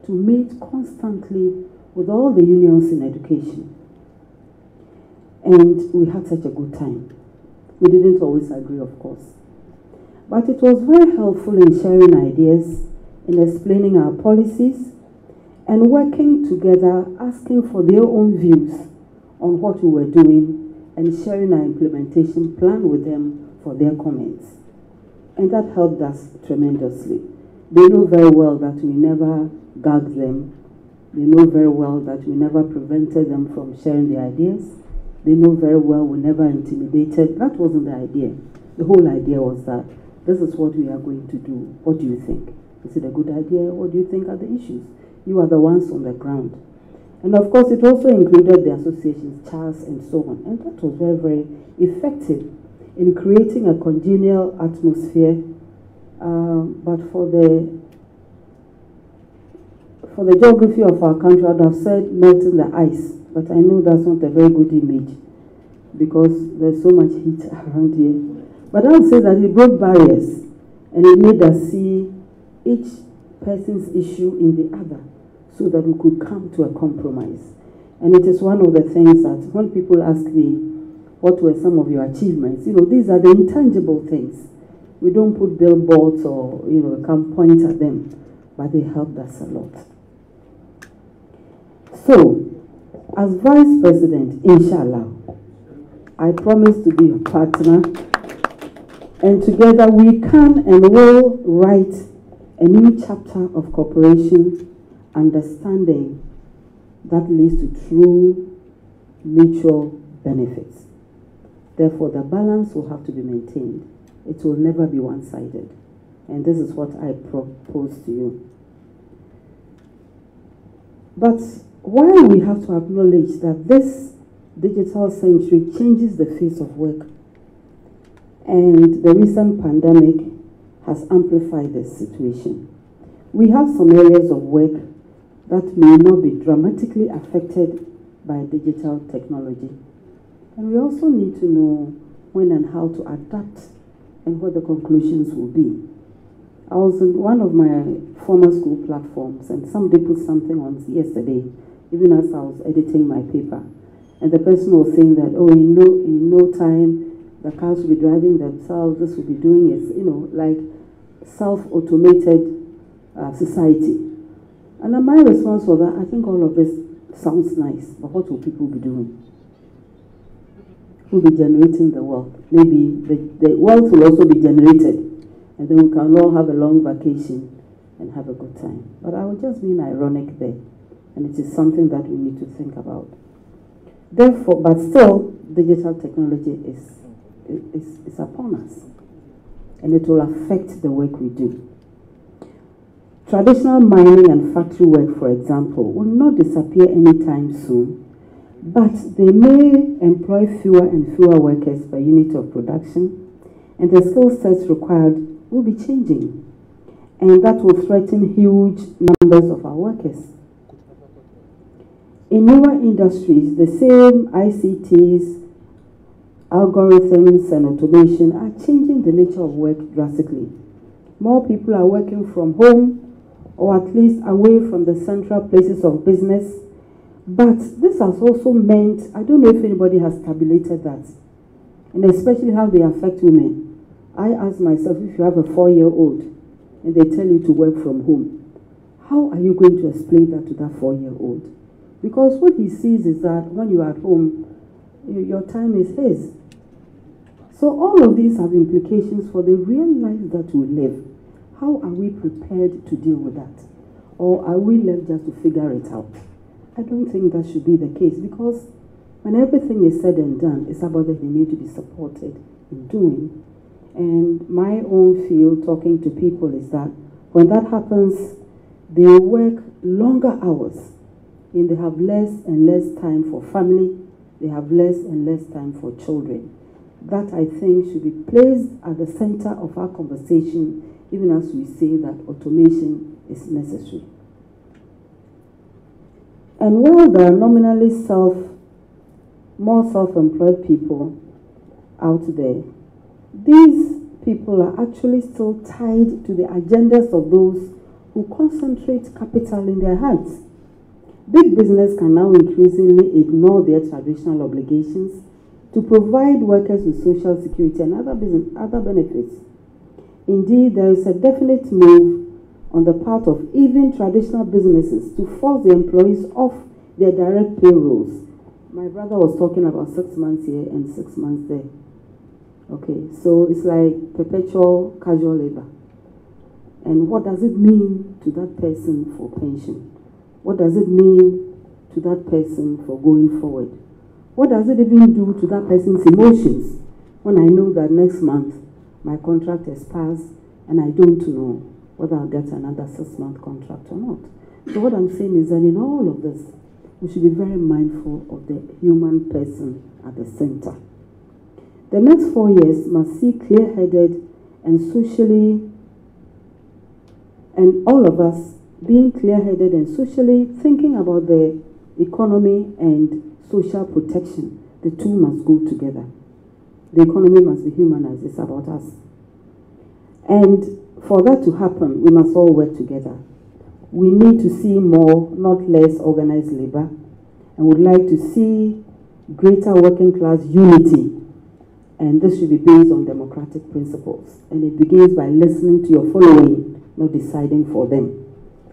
to meet constantly with all the unions in education. And we had such a good time. We didn't always agree, of course. But it was very helpful in sharing ideas, in explaining our policies, and working together, asking for their own views on what we were doing, and sharing our implementation plan with them for their comments. And that helped us tremendously. They know very well that we never gagged them. They know very well that we never prevented them from sharing their ideas. They know very well we never intimidated. That wasn't the idea. The whole idea was that this is what we are going to do. What do you think? Is it a good idea? What do you think are the issues? You are the ones on the ground. And of course, it also included the association's chairs and so on. And that was very, very effective in creating a congenial atmosphere. But for the geography of our country, I'd have said melting the ice. But I know that's not a very good image because there's so much heat around here. But I would say that it broke barriers and it made us see each person's issue in the other so that we could come to a compromise. And it is one of the things that when people ask me, what were some of your achievements? These are the intangible things. We don't put billboards or, we can't point at them, but they helped us a lot. So, as Vice President, inshallah, I promise to be your partner, and together we can and will write a new chapter of cooperation, understanding that leads to true mutual benefits. Therefore, the balance will have to be maintained. It will never be one-sided. And this is what I propose to you. But while we have to acknowledge that this digital century changes the face of work, and the recent pandemic has amplified this situation, we have some areas of work that may not be dramatically affected by digital technology. And we also need to know when and how to adapt and what the conclusions will be. I was in one of my former school platforms and somebody put something on yesterday, even as I was editing my paper. And the person was saying that, in no time, the cars will be driving themselves, this will be doing it, like self-automated society. And then my response was that I think all of this sounds nice, but what will people be doing? Who will be generating the wealth? Maybe the wealth will also be generated, and then we can all have a long vacation and have a good time. But I was just being ironic there, and it is something that we need to think about. Therefore, but still, digital technology is upon us, and it will affect the work we do. Traditional mining and factory work, for example, will not disappear anytime soon, but they may employ fewer and fewer workers per unit of production, and the skill sets required will be changing, and that will threaten huge numbers of our workers. In newer industries, the same ICTs, algorithms, and automation are changing the nature of work drastically, More people are working from home, or at least away from the central places of business. But this has also meant, I don't know if anybody has tabulated that, and especially how they affect women. I ask myself, if you have a 4-year-old and they tell you to work from home, how are you going to explain that to that 4-year-old? Because what he sees is that when you are at home, your time is his. So all of these have implications for the real life that we live. How are we prepared to deal with that? Or are we left just to figure it out? I don't think that should be the case, because when everything is said and done, it's about that they need to be supported in doing. And my own feel talking to people is that when that happens, they work longer hours and they have less and less time for family, they have less and less time for children. That, I think, should be placed at the center of our conversation, even as we say that automation is necessary. And while there are nominally more self-employed people out there, these people are actually still tied to the agendas of those who concentrate capital in their hands. Big business can now increasingly ignore their traditional obligations to provide workers with social security and other benefits. Indeed, there is a definite move on the part of even traditional businesses to force the employees off their direct payrolls. My brother was talking about 6 months here and 6 months there. Okay, so it's like perpetual casual labor. And what does it mean to that person for pension? What does it mean to that person for going forward? What does it even do to that person's emotions when I know that next month my contract expires and I don't know whether I'll get another 6-month contract or not? So what I'm saying is that in all of this, we should be very mindful of the human person at the center. The next 4 years must see clear-headed and socially, and all of us being clear-headed and socially thinking about the economy and social protection. The two must go together. The economy must be humanized. It's about us. And for that to happen, we must all work together. We need to see more, not less, organized labor, and would like to see greater working class unity. And this should be based on democratic principles. And it begins by listening to your following, not deciding for them,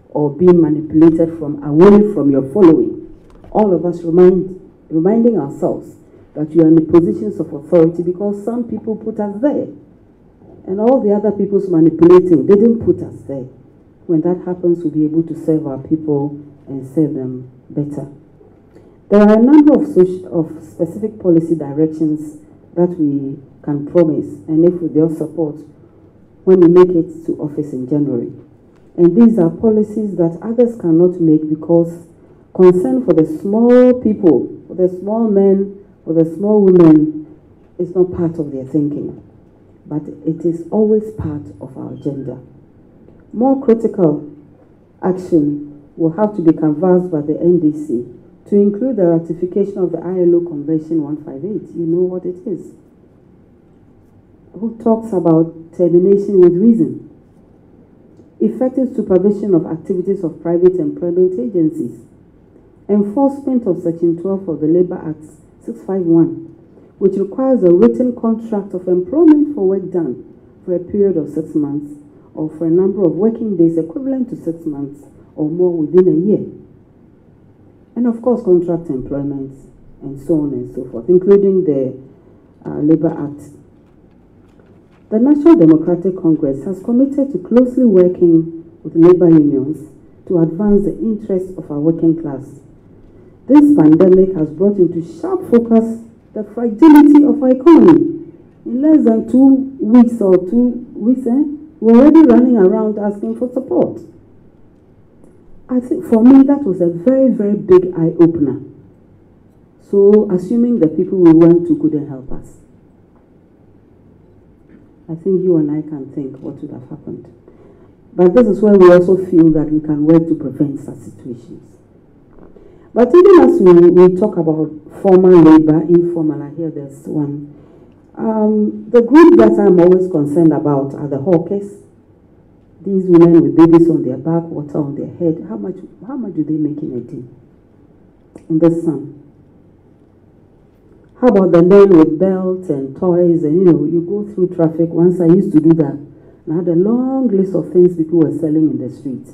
or being manipulated away from your following. All of us reminding ourselves that we are in the positions of authority because some people put us there. And all the other people's manipulating didn't put us there. When that happens, we'll be able to serve our people and serve them better. There are a number of specific policy directions that we can promise, and if with your support, when we make it to office in January. And these are policies that others cannot make because concern for the small people, for the small men, for the small women is not part of their thinking. But it is always part of our agenda. More critical action will have to be canvassed by the NDC to include the ratification of the ILO Convention 158. You know what it is. Who talks about termination with reason. Effective supervision of activities of private employment agencies. Enforcement of Section 12 of the Labour Act 651, which requires a written contract of employment for work done for a period of 6 months or for a number of working days equivalent to 6 months or more within a year. And of course, contract employment and so on and so forth, including the Labour Act. The National Democratic Congress has committed to closely working with labour unions to advance the interests of our working class. This pandemic has brought into sharp focus the fragility of our economy. In less than 2 weeks we're already running around asking for support. I think for me that was a very, very big eye-opener. So assuming the people we went to couldn't help us, I think you and I can think what would have happened. But this is where we also feel that we can work to prevent such situations. But even as we talk about formal labor, informal, I hear there's one. The group that I'm always concerned about are the hawkers, These women with babies on their back, water on their head, how much do they make in a day in the sun? How about the men with belts and toys and, you go through traffic. Once I used to do that. And I had a long list of things people were selling in the streets.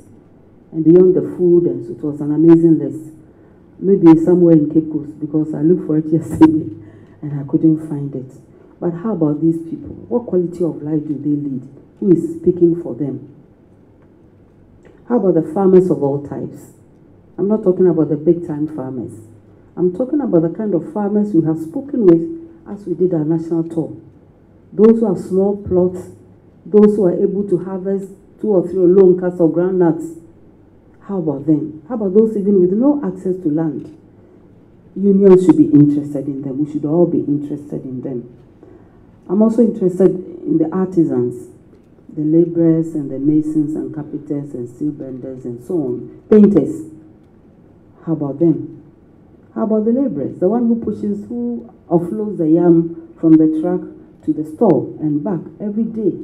And beyond the food, and so it was an amazing list. Maybe somewhere in Cape Coast, because I looked for it yesterday and I couldn't find it. But how about these people? What quality of life do they lead? Who is speaking for them? How about the farmers of all types? I'm not talking about the big-time farmers. I'm talking about the kind of farmers we have spoken with as we did our national tour. Those who have small plots, those who are able to harvest 2 or 3 long casks of groundnuts. How about them? How about those even with no access to land? Unions should be interested in them. We should all be interested in them. I'm also interested in the artisans, the laborers and the masons and carpenters and steel benders and so on. Painters. How about them? How about the laborers? The one who offloads the yam from the truck to the store and back every day.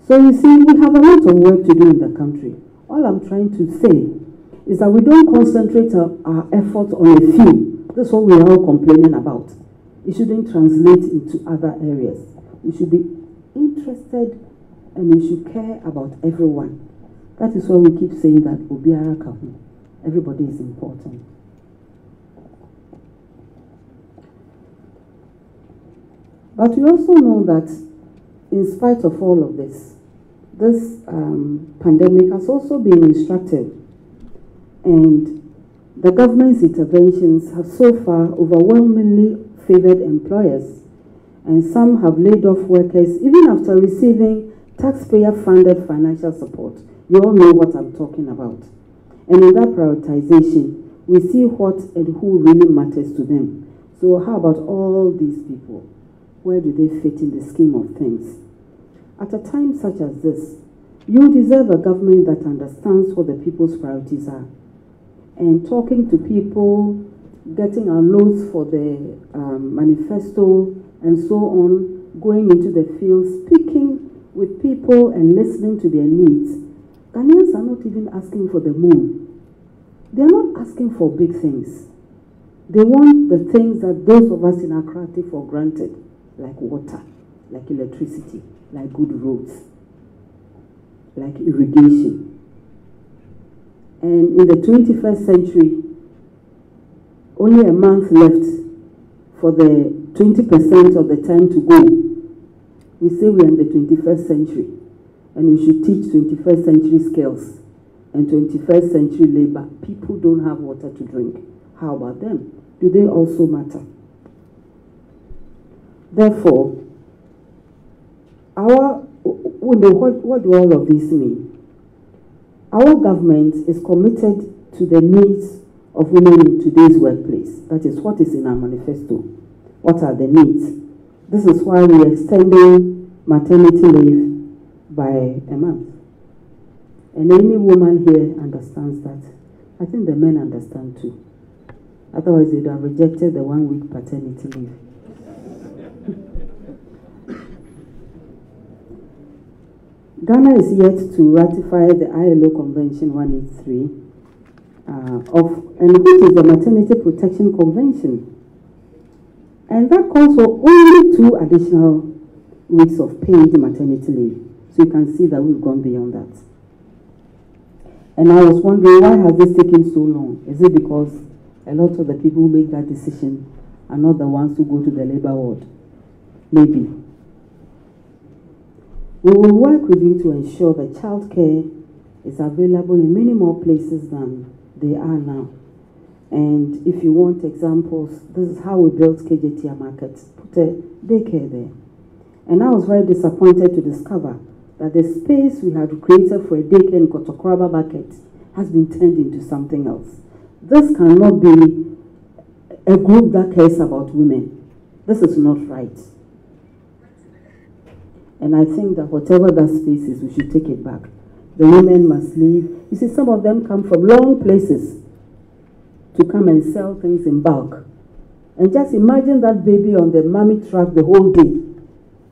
So you see, we have a lot of work to do in the country. All I'm trying to say is that we don't concentrate our efforts on a few. That's what we're all complaining about. It shouldn't translate into other areas. We should be interested and we should care about everyone. That is why we keep saying that Obiara Kahu. Everybody is important. But we also know that in spite of all of this, this pandemic has also been instructive, and the government's interventions have so far overwhelmingly favored employers, and some have laid off workers even after receiving taxpayer-funded financial support. You all know what I'm talking about. And in that prioritization, we see what and who really matters to them. So how about all these people? Where do they fit in the scheme of things? At a time such as this, you deserve a government that understands what the people's priorities are. And talking to people, getting our notes for the manifesto, and so on, going into the field, speaking with people and listening to their needs. Ghanaians are not even asking for the moon. They are not asking for big things. They want the things that those of us in Accra take for granted, like water, like electricity, like good roads, like irrigation. And in the 21st century, only a month left for the 20% of the time to go. We say we are in the 21st century, and we should teach 21st century skills and 21st century labor. People don't have water to drink. How about them? Do they also matter? Therefore, what do all of this mean? Our government is committed to the needs of women in today's workplace. That is what is in our manifesto. What are the needs? This is why we are extending maternity leave by a month. And any woman here understands that. I think the men understand too. Otherwise, they'd have rejected the 1 week paternity leave. Ghana is yet to ratify the ILO Convention 183, and which is the Maternity Protection Convention. And that calls for only 2 additional weeks of paid maternity leave. So you can see that we've gone beyond that. And I was wondering, why has this taken so long? Is it because a lot of the people who make that decision are not the ones who go to the labor ward? Maybe. We will work with you to ensure that childcare is available in many more places than they are now. And if you want examples, this is how we built KJTR Market, put a daycare there. And I was very disappointed to discover that the space we had created for a daycare in Kotokoraba Market has been turned into something else. This cannot be a group that cares about women. This is not right. And I think that whatever that space is, we should take it back. The women must leave. You see, some of them come from long places to come and sell things in bulk. And just imagine that baby on the mommy truck the whole day.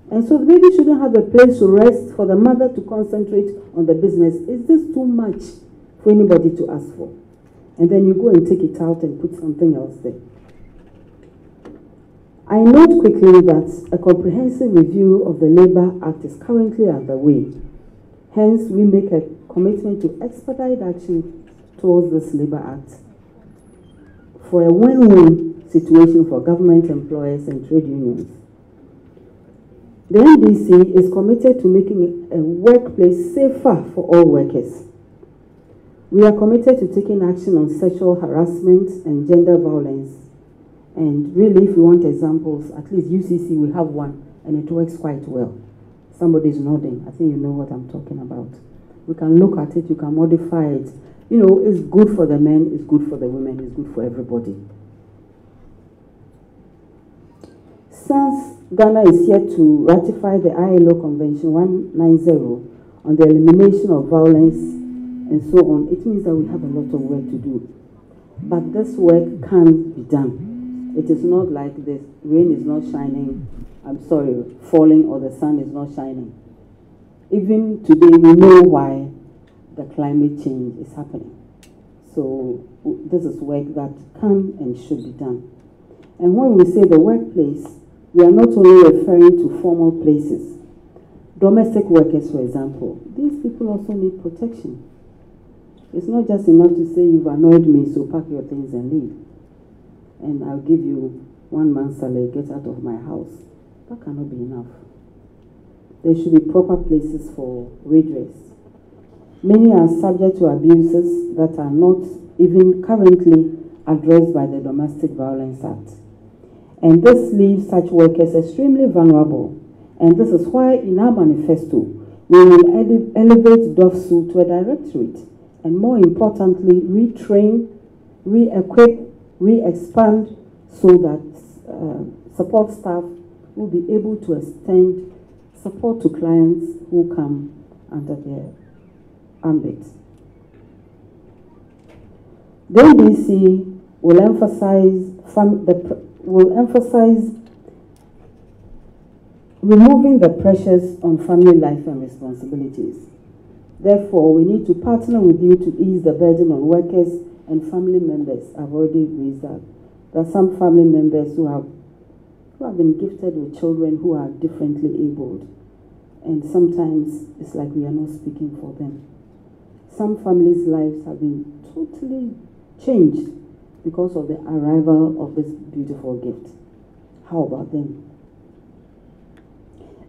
And so the baby shouldn't have a place to rest for the mother to concentrate on the business. Is this too much for anybody to ask for? And then you go and take it out and put something else there. I note quickly that a comprehensive review of the Labour Act is currently underway. Hence, we make a commitment to expedite action towards this Labour Act for a win-win situation for government employers and trade unions. The NDC is committed to making a workplace safer for all workers. We are committed to taking action on sexual harassment and gender violence. And really, if you want examples, at least UCC, we have one, and it works quite well. Somebody's nodding. I think you know what I'm talking about. We can look at it, you can modify it. You know, it's good for the men, it's good for the women, it's good for everybody. Since Ghana is yet to ratify the ILO Convention 190 on the elimination of violence and so on, it means that we have a lot of work to do. But this work can be done. It is not like the rain is not shining, falling, or the sun is not shining. Even today, we know why the climate change is happening. So this is work that can and should be done. And when we say the workplace, we are not only referring to formal places. Domestic workers, for example, these people also need protection. It's not just enough to say, you've annoyed me, so pack your things and leave. And I'll give you 1 month's salary, get out of my house. That cannot be enough. There should be proper places for redress. Many are subject to abuses that are not even currently addressed by the Domestic Violence Act. And this leaves such workers extremely vulnerable. And this is why in our manifesto, we will elevate DOFSU to a directorate. And more importantly, retrain, re-equip, re-expand so that support staff will be able to extend support to clients who come under their ambit. The NDC will emphasize removing the pressures on family life and responsibilities. Therefore, we need to partner with you to ease the burden on workers and family members. I've already raised that. There are some family members who have been gifted with children who are differently abled. And sometimes it's like we are not speaking for them. Some families' lives have been totally changed because of the arrival of this beautiful gift. How about them?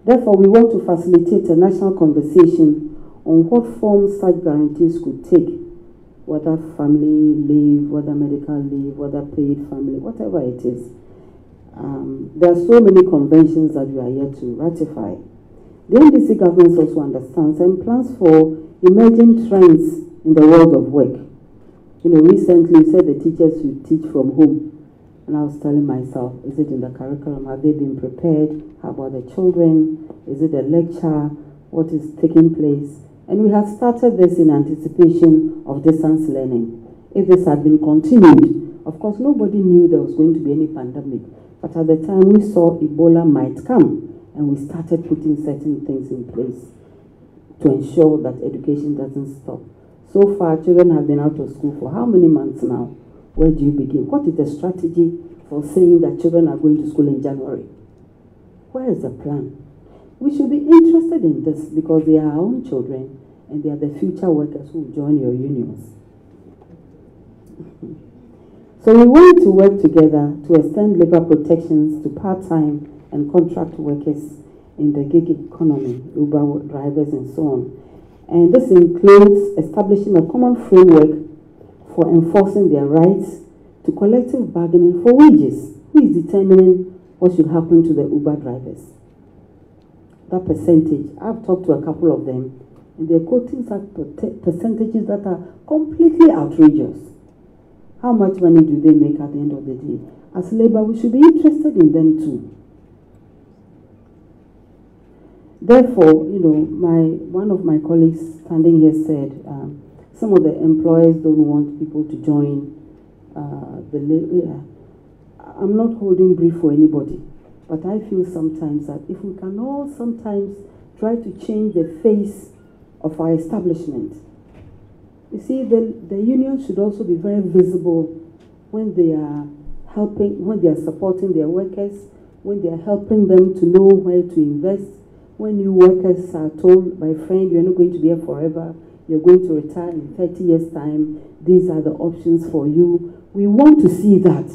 Therefore, we want to facilitate a national conversation on what forms such guarantees could take, whether family leave, whether medical leave, whether paid family, whatever it is. There are so many conventions that we are yet to ratify. The NDC government also understands and plans for emerging trends in the world of work. You know, recently you said the teachers should teach from home. And I was telling myself, is it in the curriculum? Have they been prepared? How about the children? Is it a lecture? What is taking place? And we had started this in anticipation of distance learning. If this had been continued, of course, nobody knew there was going to be any pandemic. But at the time, we saw Ebola might come, and we started putting certain things in place to ensure that education doesn't stop. So far, children have been out of school for how many months now? Where do you begin? What is the strategy for saying that children are going to school in January? Where is the plan? We should be interested in this because they are our own children and they are the future workers who will join your unions. So we want to work together to extend labor protections to part-time and contract workers in the gig economy, Uber drivers and so on. And this includes establishing a common framework for enforcing their rights to collective bargaining for wages. Who is determining what should happen to the Uber drivers? That percentage, I've talked to a couple of them, and they're quoting such percentages that are completely outrageous. How much money do they make at the end of the day? As labor, we should be interested in them too. Therefore, you know, one of my colleagues standing here said, some of the employers don't want people to join the labor. I'm not holding brief for anybody. But I feel sometimes that if we can all sometimes try to change the face of our establishment. You see, the union should also be very visible when they are helping, when they are supporting their workers, when they are helping them to know where to invest, when new workers are told, my friend, you're not going to be here forever, you're going to retire in 30 years' time, these are the options for you. We want to see that.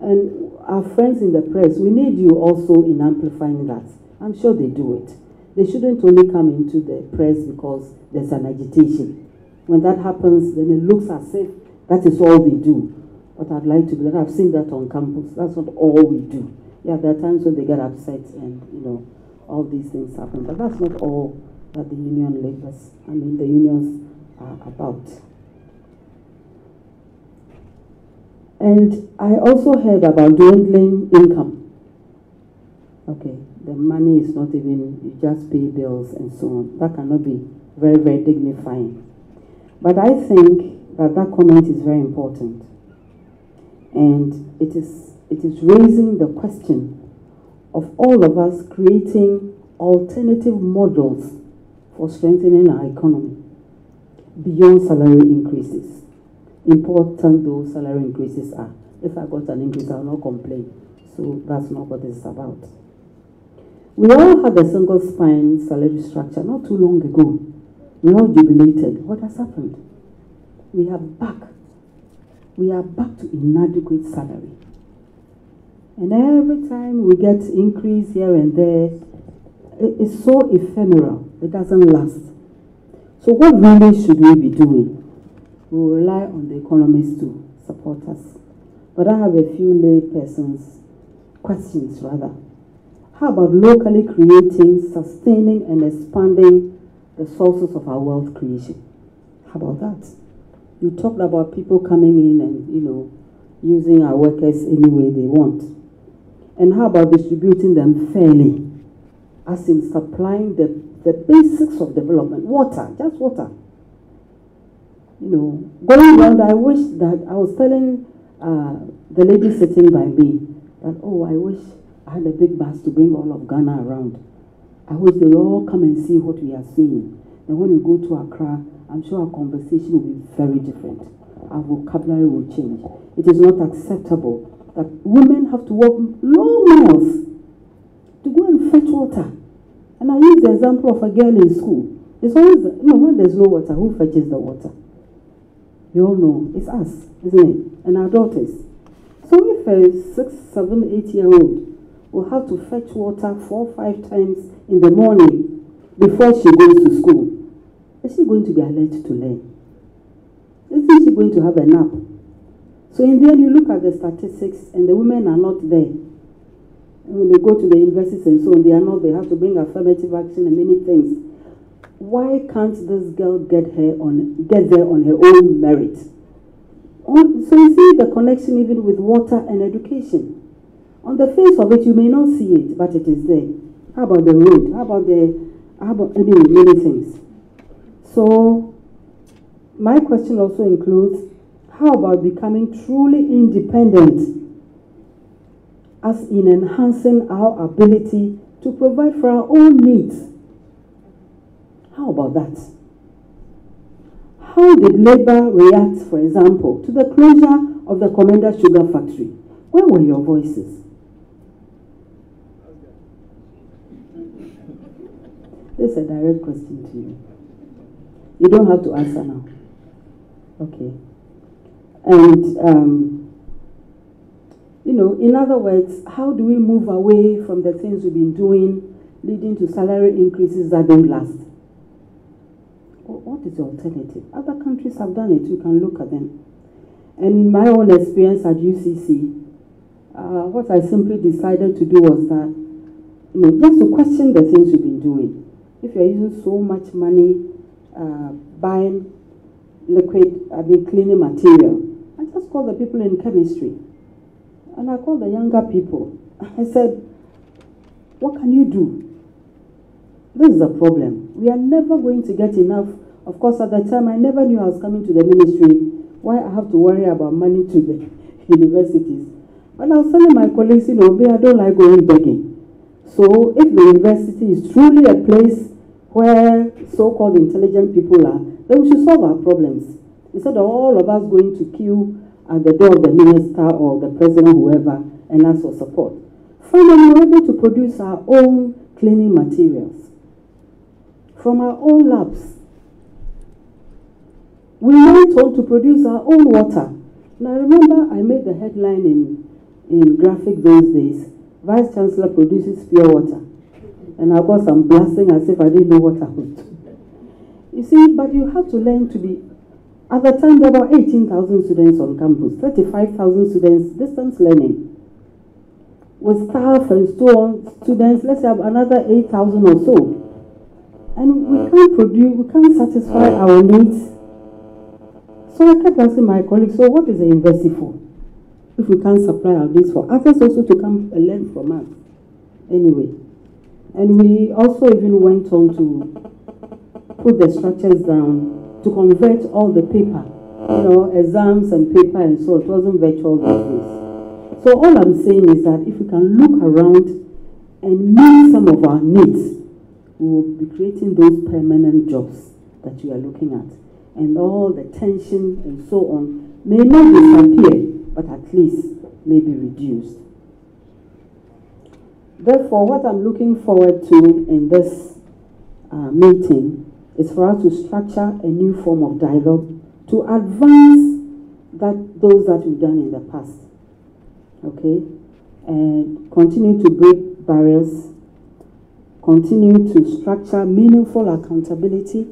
And our friends in the press, we need you also in amplifying that. I'm sure they do it. They shouldn't only come into the press because there's an agitation. When that happens, then it looks as if that is all they do. But I'd like to be that. I've seen that on campus. That's not all we do. Yeah, there are times when they get upset and, all these things happen. But that's not all that the union labors, the unions are about. And I also heard about dwindling income. Okay, the money is not even, you just pay bills and so on. That cannot be very, very dignifying. But I think that comment is very important. And it is raising the question of all of us creating alternative models for strengthening our economy beyond salary increases. Important those salary increases are. If I got an increase, I will not complain. So that's not what this is about. We all had a single spine salary structure not too long ago. We all jubilated. What has happened? We are back to inadequate salary. And every time we get increase here and there, it's so ephemeral. It doesn't last. So what really should we be doing? We will rely on the economists to support us. But I have a few lay persons questions rather. How about locally creating, sustaining, and expanding the sources of our wealth creation? How about that? You talked about people coming in and, using our workers any way they want. And how about distributing them fairly? As in supplying the basics of development. Water, just water. Going around, I wish that, I was telling the lady sitting by me that, I wish I had a big bus to bring all of Ghana around. I wish they'll all come and see what we are seeing. And when we go to Accra, I'm sure our conversation will be very different. Our vocabulary will change. It is not acceptable that women have to walk long miles to go and fetch water. And I use the example of a girl in school. It's always, when there's no water, who fetches the water? You all know, it's us, isn't it? And our daughters. So if a 6, 7, 8-year-old will have to fetch water 4 or 5 times in the morning before she goes to school, is she going to be alert to learn? Isn't she going to have a nap? So in the end, you look at the statistics and the women are not there. And when they go to the universities and so on, they are not, they have to bring affirmative action and many things. Why can't this girl get there on her own merit? So you see the connection even with water and education. On the face of it, you may not see it, but it is there. How about the road? How about many things? So my question also includes, how about becoming truly independent as in enhancing our ability to provide for our own needs? How about that? How did labor react, for example, to the closure of the Commander Sugar Factory? Where were your voices? This is a direct question to you. You don't have to answer now. Okay. And, in other words, how do we move away from the things we've been doing, leading to salary increases that don't last? What is the alternative? Other countries have done it. You can look at them. And my own experience at UCC, what I simply decided to do was that, just to question the things we've been doing. If you're using so much money buying cleaning material, I just called the people in chemistry. And I called the younger people. I said, what can you do? This is a problem. We are never going to get enough. Of course, at the time, I never knew I was coming to the ministry. Why I have to worry about money to the universities. And I was telling my colleagues, I don't like going begging. So if the university is truly a place where so-called intelligent people are, then we should solve our problems. Instead of all of us going to queue at the door of the minister or the president, whoever, and ask for support. Finally, we're able to produce our own cleaning materials from our own labs. We went on to produce our own water. And I remember I made the headline in graphic those days. Vice Chancellor produces pure water. And I got some blasting as if I didn't know what I would do. You see, but you have to learn to be. At the time, there were 18,000 students on campus, 35,000 students distance learning. With staff and so on, students, let's have another 8,000 or so. And we can't produce, we can't satisfy our needs. So I kept asking my colleagues, so what is the university for? If we can't supply our needs for others also to come and learn from us. Anyway, and we also even went on to put the structures down to convert all the paper, exams and paper and so it wasn't virtual these days. So all I'm saying is that if we can look around and meet some of our needs, we will be creating those permanent jobs that you are looking at. And all the tension and so on may not disappear, but at least may be reduced. Therefore, what I'm looking forward to in this meeting is for us to structure a new form of dialogue to advance those that we've done in the past. Okay? And continue to break barriers, continue to structure meaningful accountability,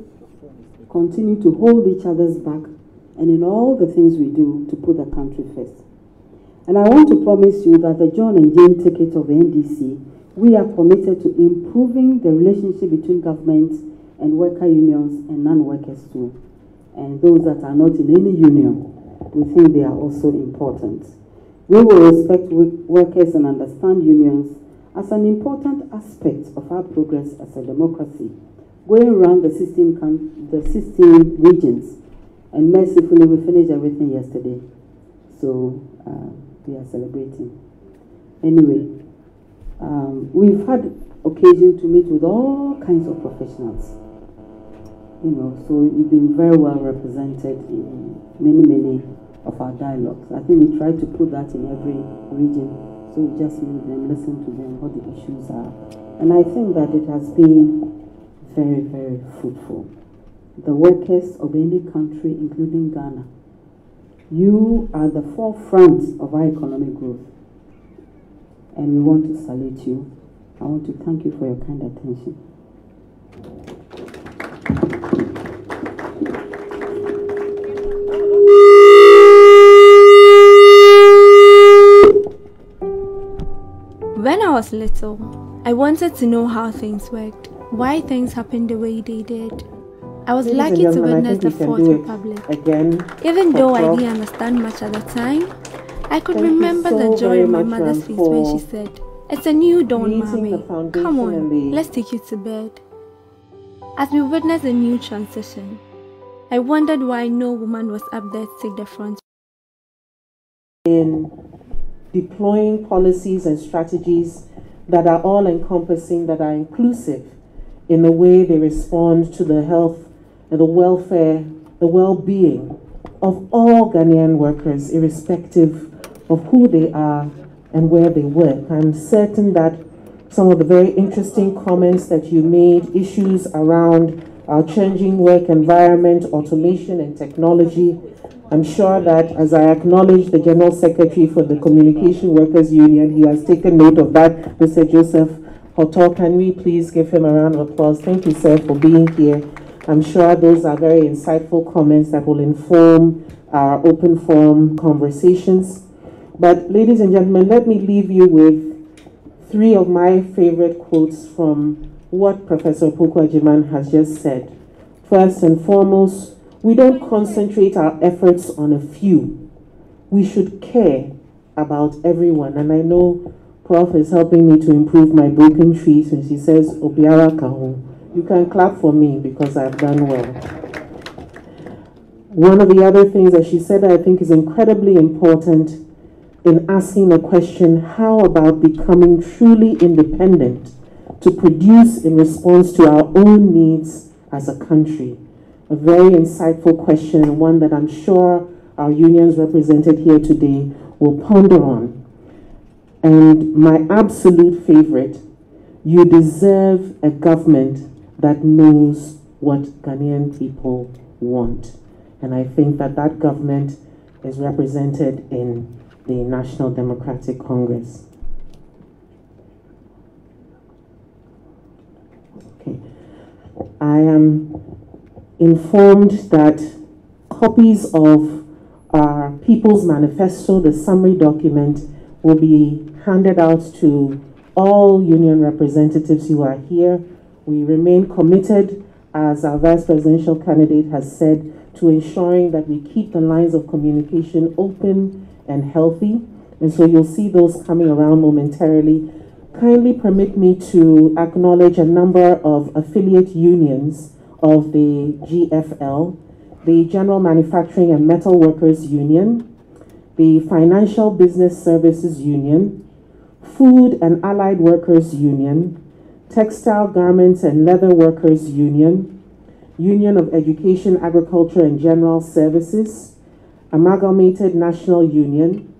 continue to hold each other's back, and in all the things we do to put the country first. And I want to promise you that the John and Jane ticket of the NDC, we are committed to improving the relationship between government and worker unions and non-workers too. And those that are not in any union, we think they are also important. We will respect workers and understand unions as an important aspect of our progress as a democracy, going around the 16 regions. And mercifully, we finished everything yesterday. So we are celebrating. Anyway, we've had occasion to meet with all kinds of professionals. So you've been very well represented in many of our dialogues. I think we try to put that in every region. So we just meet them, listen to them, what the issues are. And I think that it has been very, very fruitful. The workers of any country, including Ghana, you are the forefront of our economic growth. And we want to salute you. I want to thank you for your kind attention. When I was little, I wanted to know how things worked, why things happened the way they did. I was lucky to witness the Fourth Republic. Even though I didn't understand much at the time, I could remember the joy on my mother's face when she said, "It's a new dawn, Mommy. Come on, let's take you to bed." As we witnessed a new transition, I wondered why no woman was up there to take the front. In deploying policies and strategies that are all-encompassing, that are inclusive in the way they respond to the health and the welfare, the well-being of all Ghanaian workers, irrespective of who they are and where they work. I'm certain that some of the very interesting comments that you made, issues around our changing work environment, automation and technology, I'm sure that as I acknowledge the General Secretary for the Communication Workers Union, he has taken note of that. Mr. Joseph Hoto, can we please give him a round of applause? Thank you, sir, for being here. I'm sure those are very insightful comments that will inform our open forum conversations. But ladies and gentlemen, let me leave you with three of my favorite quotes from what Professor Opoku-Agyeman has just said. First and foremost, we don't concentrate our efforts on a few. We should care about everyone. And I know Prof is helping me to improve my broken tree since he says, Obiara Kahu. You can clap for me because I've done well. One of the other things that she said I think is incredibly important in asking the question, how about becoming truly independent to produce in response to our own needs as a country? A very insightful question, and one that I'm sure our unions represented here today will ponder on. And my absolute favorite, you deserve a government that knows what Ghanaian people want. And I think that that government is represented in the National Democratic Congress. Okay. I am informed that copies of our People's Manifesto, the summary document, will be handed out to all union representatives who are here. We remain committed, as our vice presidential candidate has said, to ensuring that we keep the lines of communication open and healthy. And so you'll see those coming around momentarily. Kindly permit me to acknowledge a number of affiliate unions of the GFL, the General Manufacturing and Metal Workers Union, the Financial Business Services Union, Food and Allied Workers Union, Textile Garments and Leather Workers Union, Union of Education, Agriculture and General Services, Amalgamated National Union,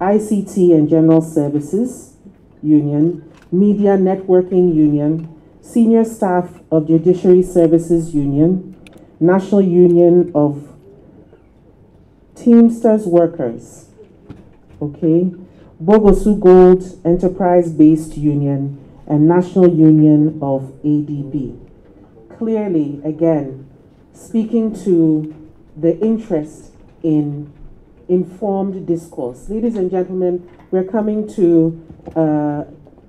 ICT and General Services Union, Media Networking Union, Senior Staff of Judiciary Services Union, National Union of Teamsters Workers, okay, Bogosu Gold Enterprise-Based Union, and National Union of ADB. Clearly, again, speaking to the interest in informed discourse. Ladies and gentlemen, we're coming to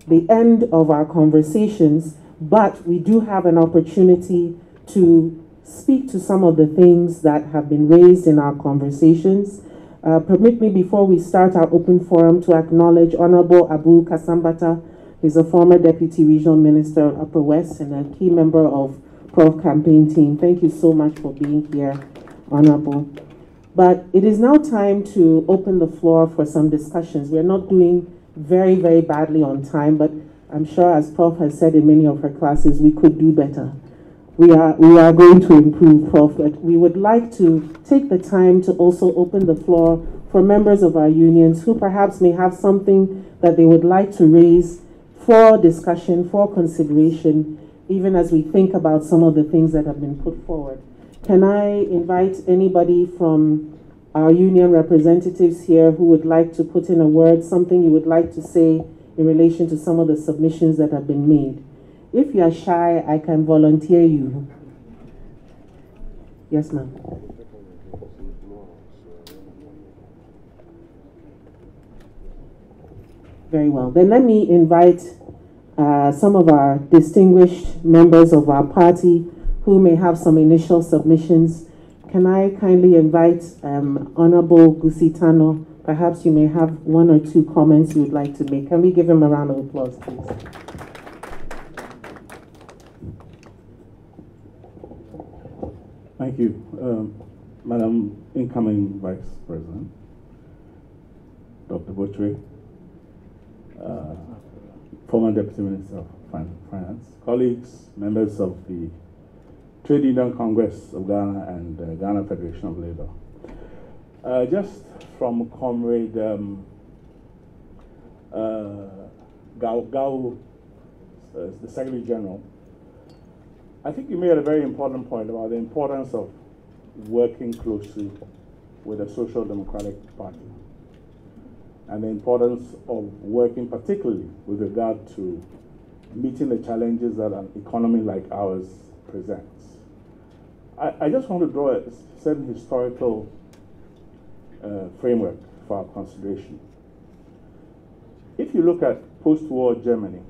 the end of our conversations, but we do have an opportunity to speak to some of the things that have been raised in our conversations. Permit me, before we start our open forum, to acknowledge Honorable Abu Kasambata. He's a former Deputy Regional Minister of Upper West and a key member of Prof campaign team. Thank you so much for being here, Honorable. But it is now time to open the floor for some discussions. We're not doing very, very badly on time, but I'm sure, as Prof has said in many of her classes, we could do better. We are going to improve, Prof, but we would like to take the time to also open the floor for members of our unions who perhaps may have something that they would like to raise for discussion, for consideration, even as we think about some of the things that have been put forward. Can I invite anybody from our union representatives here who would like to put in a word, something you would like to say in relation to some of the submissions that have been made? If you are shy, I can volunteer you. Yes, ma'am. Very well. Then let me invite some of our distinguished members of our party who may have some initial submissions. Can I kindly invite Honorable Gusitano? Perhaps you may have one or two comments you would like to make. Can we give him a round of applause, please? Thank you, Madam Incoming Vice President, Dr. Botre, former Deputy Minister of Finance, colleagues, members of the Trade Union Congress of Ghana and Ghana Federation of Labour. Just from Comrade Gao, the Secretary General, I think you made a very important point about the importance of working closely with the Social Democratic Party and the importance of working particularly with regard to meeting the challenges that an economy like ours presents. I just want to draw a certain historical framework for our consideration. If you look at post-war Germany,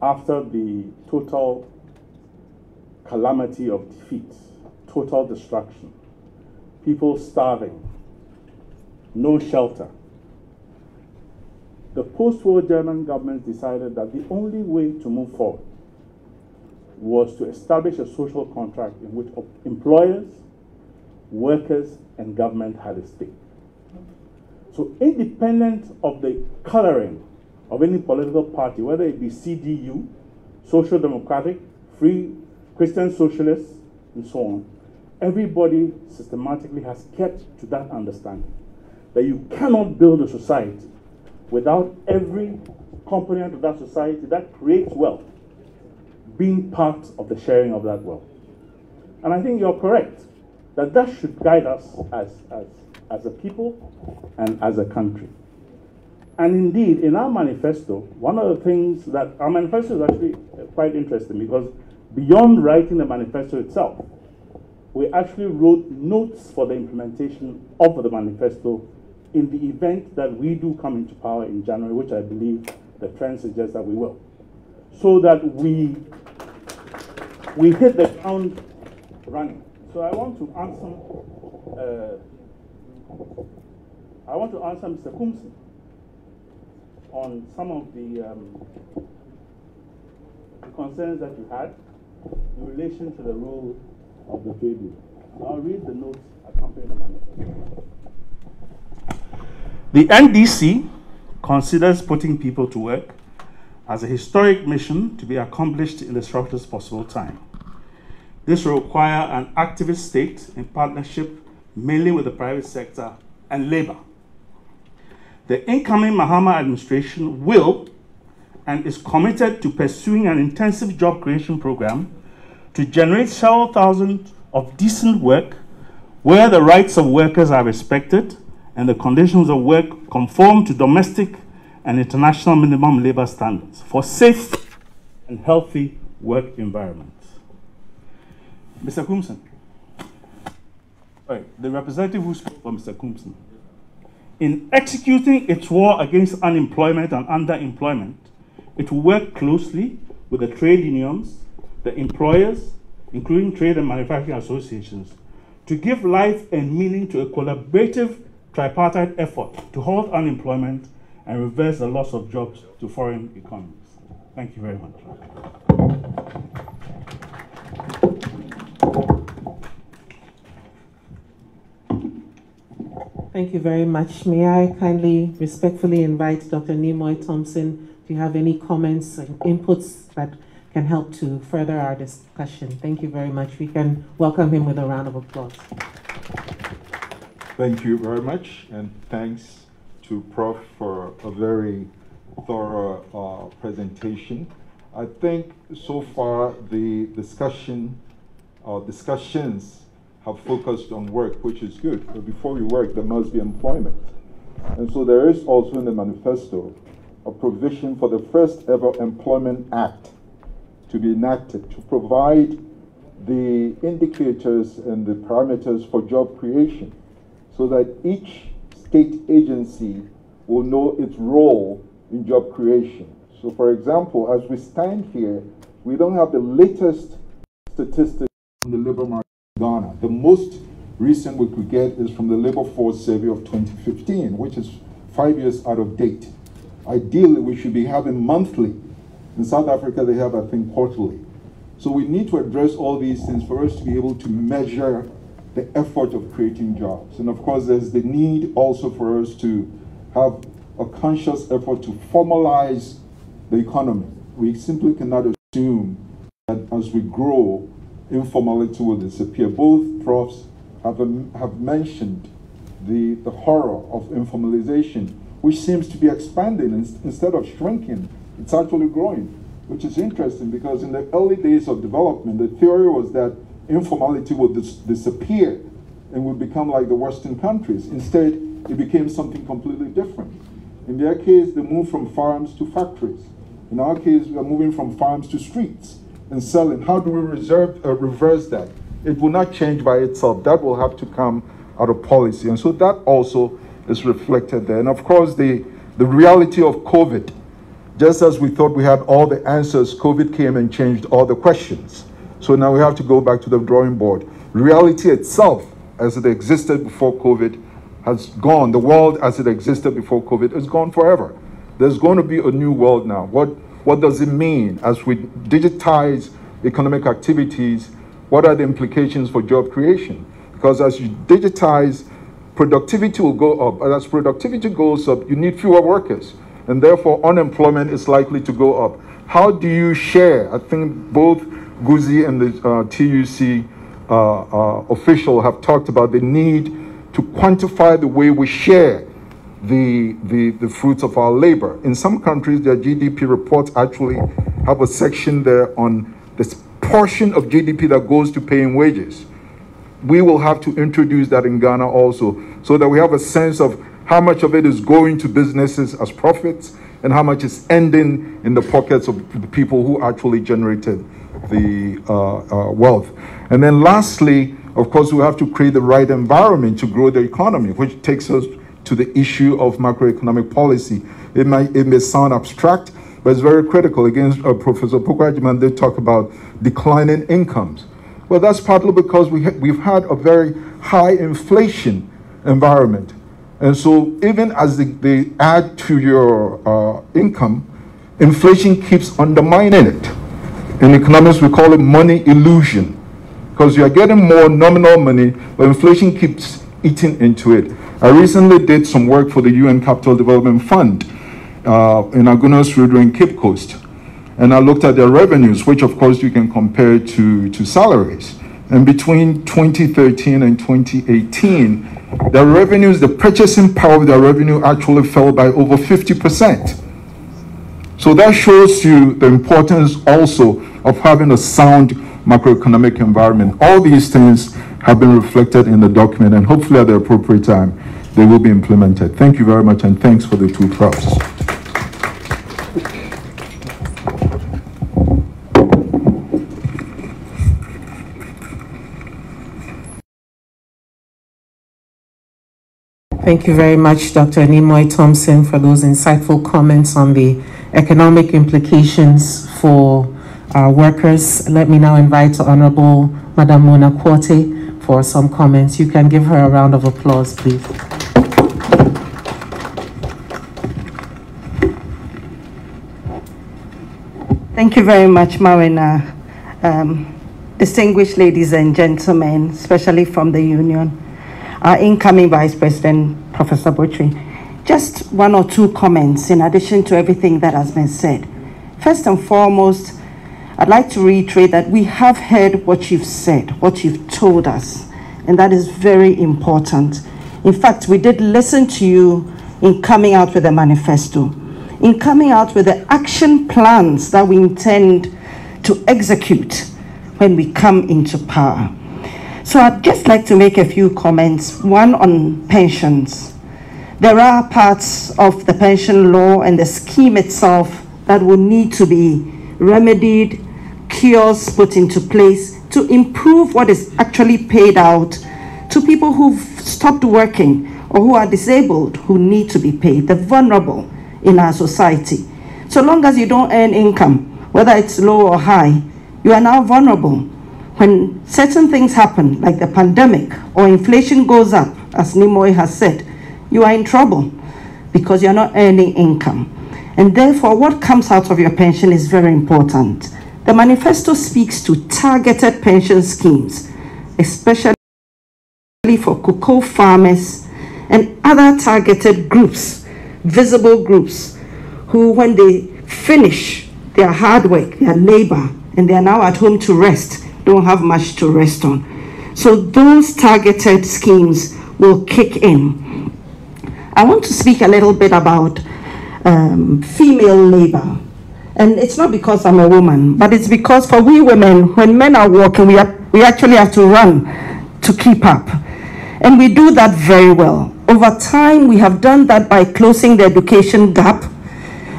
after the total calamity of defeat, total destruction, people starving, no shelter, the post-war German government decided that the only way to move forward was to establish a social contract in which employers, workers, and government had a stake. So independent of the coloring of any political party, whether it be CDU, Social Democratic, Free, Christian Socialists, and so on, everybody systematically has kept to that understanding that you cannot build a society without every component of that society that creates wealth being part of the sharing of that wealth. And I think you're correct that that should guide us as a people and as a country. And indeed, in our manifesto, one of the things that our manifesto is actually quite interesting, because beyond writing the manifesto itself, we actually wrote notes for the implementation of the manifesto in the event that we do come into power in January, which I believe the trend suggests that we will, so that we hit the ground running. So I want to answer Mr. Kumsi on some of the concerns that you had in relation to the role of the trade union. I'll read the notes accompanying the manifesto. The NDC considers putting people to work as a historic mission to be accomplished in the shortest possible time. This will require an activist state in partnership mainly with the private sector and labor. The incoming Mahama administration will and is committed to pursuing an intensive job creation program to generate several thousand of decent work where the rights of workers are respected and the conditions of work conform to domestic and international minimum labor standards for safe and healthy work environments. Mr. Kumsen, the representative who spoke for Mr. Kumsen, in executing its war against unemployment and underemployment, it will work closely with the trade unions, the employers, including trade and manufacturing associations, to give life and meaning to a collaborative tripartite effort to halt unemployment and reverse the loss of jobs to foreign economies. Thank you very much. Thank you very much. May I kindly, respectfully invite Dr. Nimoy Thompson to have any comments and inputs that can help to further our discussion. Thank you very much. We can welcome him with a round of applause. Thank you very much, and thanks to Prof for a very thorough presentation. I think so far the discussions have focused on work, which is good. But before we work, there must be employment. And so there is also in the manifesto a provision for the first ever Employment Act to be enacted to provide the indicators and the parameters for job creation so that each state agency will know its role in job creation. So for example, as we stand here, we don't have the latest statistics on the labor market in Ghana. The most recent we could get is from the Labor Force Survey of 2015, which is 5 years out of date. Ideally, we should be having monthly. In South Africa, they have, I think, quarterly. So we need to address all these things for us to be able to measure the effort of creating jobs. And of course, there's the need also for us to have a conscious effort to formalize the economy. We simply cannot assume that as we grow, informality will disappear. Both profs have mentioned the horror of informalization, which seems to be expanding instead of shrinking. It's actually growing, which is interesting because in the early days of development, the theory was that informality would disappear and would become like the Western countries. Instead, it became something completely different. In their case, they moved from farms to factories. In our case, we are moving from farms to streets and selling. How do we reverse that? It will not change by itself. That will have to come out of policy. And so that also is reflected there. And of course, the reality of COVID, just as we thought we had all the answers, COVID came and changed all the questions. So now we have to go back to the drawing board. Reality itself, as it existed before COVID, has gone. The world as it existed before COVID is gone forever. There's going to be a new world now. What does it mean as we digitize economic activities? What are the implications for job creation? Because as you digitize productivity will go up. But as productivity goes up, you need fewer workers, and therefore unemployment is likely to go up. How do you share? I think both Guzi and the TUC official have talked about the need to quantify the way we share the fruits of our labor. In some countries, their GDP reports actually have a section there on this portion of GDP that goes to paying wages. We will have to introduce that in Ghana also, so that we have a sense of how much of it is going to businesses as profits and how much is ending in the pockets of the people who actually generated the wealth. And then lastly, of course, we have to create the right environment to grow the economy, which takes us to the issue of macroeconomic policy. It may sound abstract, but it's very critical. Again, Professor Pokwuagyemang did talk about declining incomes. Well, that's partly because we've had a very high inflation environment. And so even as they add to your income, inflation keeps undermining it. In economics, we call it money illusion, because you're getting more nominal money, but inflation keeps eating into it. I recently did some work for the UN Capital Development Fund in Agunas River in Cape Coast. And I looked at their revenues, which of course you can compare to salaries. And between 2013 and 2018, their revenues, the purchasing power of their revenue actually fell by over 50%. So that shows you the importance also of having a sound macroeconomic environment. All these things have been reflected in the document, and hopefully at the appropriate time, they will be implemented. Thank you very much, and thanks for the two profs. Thank you very much, Dr. Nimoy Thompson, for those insightful comments on the economic implications for our workers. Let me now invite the Honorable Madam Mona Quartey for some comments. You can give her a round of applause, please. Thank you very much, Marina. Distinguished ladies and gentlemen, especially from the Union, our incoming Vice President, Professor Botry. Just one or two comments in addition to everything that has been said. First and foremost, I'd like to reiterate that we have heard what you've said, what you've told us, and that is very important. In fact, we did listen to you in coming out with a manifesto, in coming out with the action plans that we intend to execute when we come into power. So I'd just like to make a few comments, one on pensions. There are parts of the pension law and the scheme itself that will need to be remedied, cures put into place to improve what is actually paid out to people who've stopped working or who are disabled, who need to be paid, the vulnerable in our society. So long as you don't earn income, whether it's low or high, you are now vulnerable. When certain things happen, like the pandemic or inflation goes up, as Nimoy has said, you are in trouble because you're not earning income. And therefore, what comes out of your pension is very important. The manifesto speaks to targeted pension schemes, especially for cocoa farmers and other targeted groups, visible groups, who when they finish their hard work, their labor, and they are now at home to rest, don't have much to rest on. So those targeted schemes will kick in. I want to speak a little bit about female labor. And it's not because I'm a woman, but it's because for we women, when men are working, we actually have to run to keep up. And we do that very well. Over time, we have done that by closing the education gap.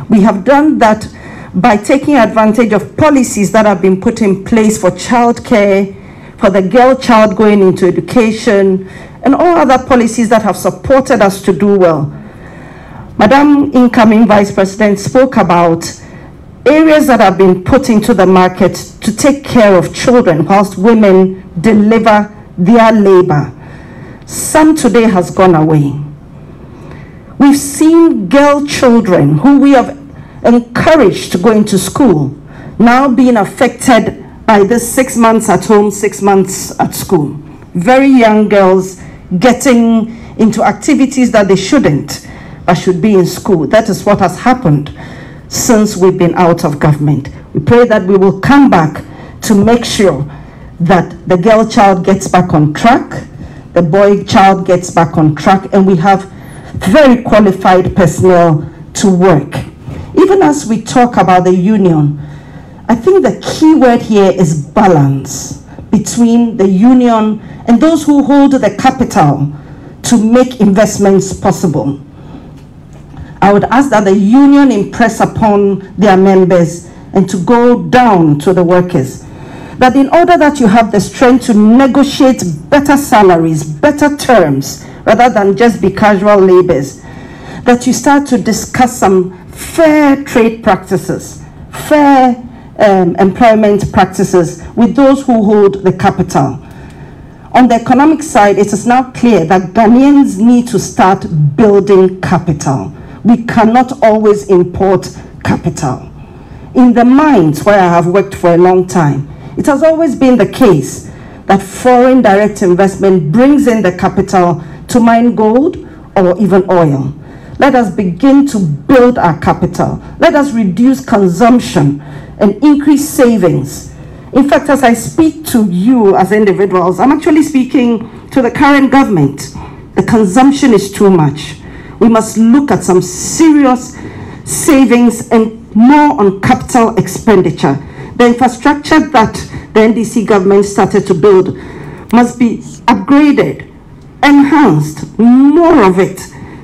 We have done that by taking advantage of policies that have been put in place for childcare, for the girl child going into education, and all other policies that have supported us to do well. Madam Incoming Vice President spoke about areas that have been put into the market to take care of children whilst women deliver their labor. Some today has gone away. We've seen girl children who we have encouraged to go into school now being affected by this 6 months at home, 6 months at school. Very young girls getting into activities that they shouldn't, but should be in school. That is what has happened since we've been out of government. We pray that we will come back to make sure that the girl child gets back on track, the boy child gets back on track, and we have very qualified personnel to work. Even as we talk about the union, I think the key word here is balance between the union and those who hold the capital to make investments possible. I would ask that the union impress upon their members and to go down to the workers, that in order that you have the strength to negotiate better salaries, better terms, rather than just be casual laborers, that you start to discuss some fair trade practices, fair employment practices with those who hold the capital. On the economic side, it is now clear that Ghanaians need to start building capital. We cannot always import capital. In the mines where I have worked for a long time, it has always been the case that foreign direct investment brings in the capital to mine gold or even oil. Let us begin to build our capital. Let us reduce consumption and increase savings. In fact, as I speak to you as individuals, I'm actually speaking to the current government. The consumption is too much. We must look at some serious savings and more on capital expenditure. The infrastructure that the NDC government started to build must be upgraded, enhanced, more of it,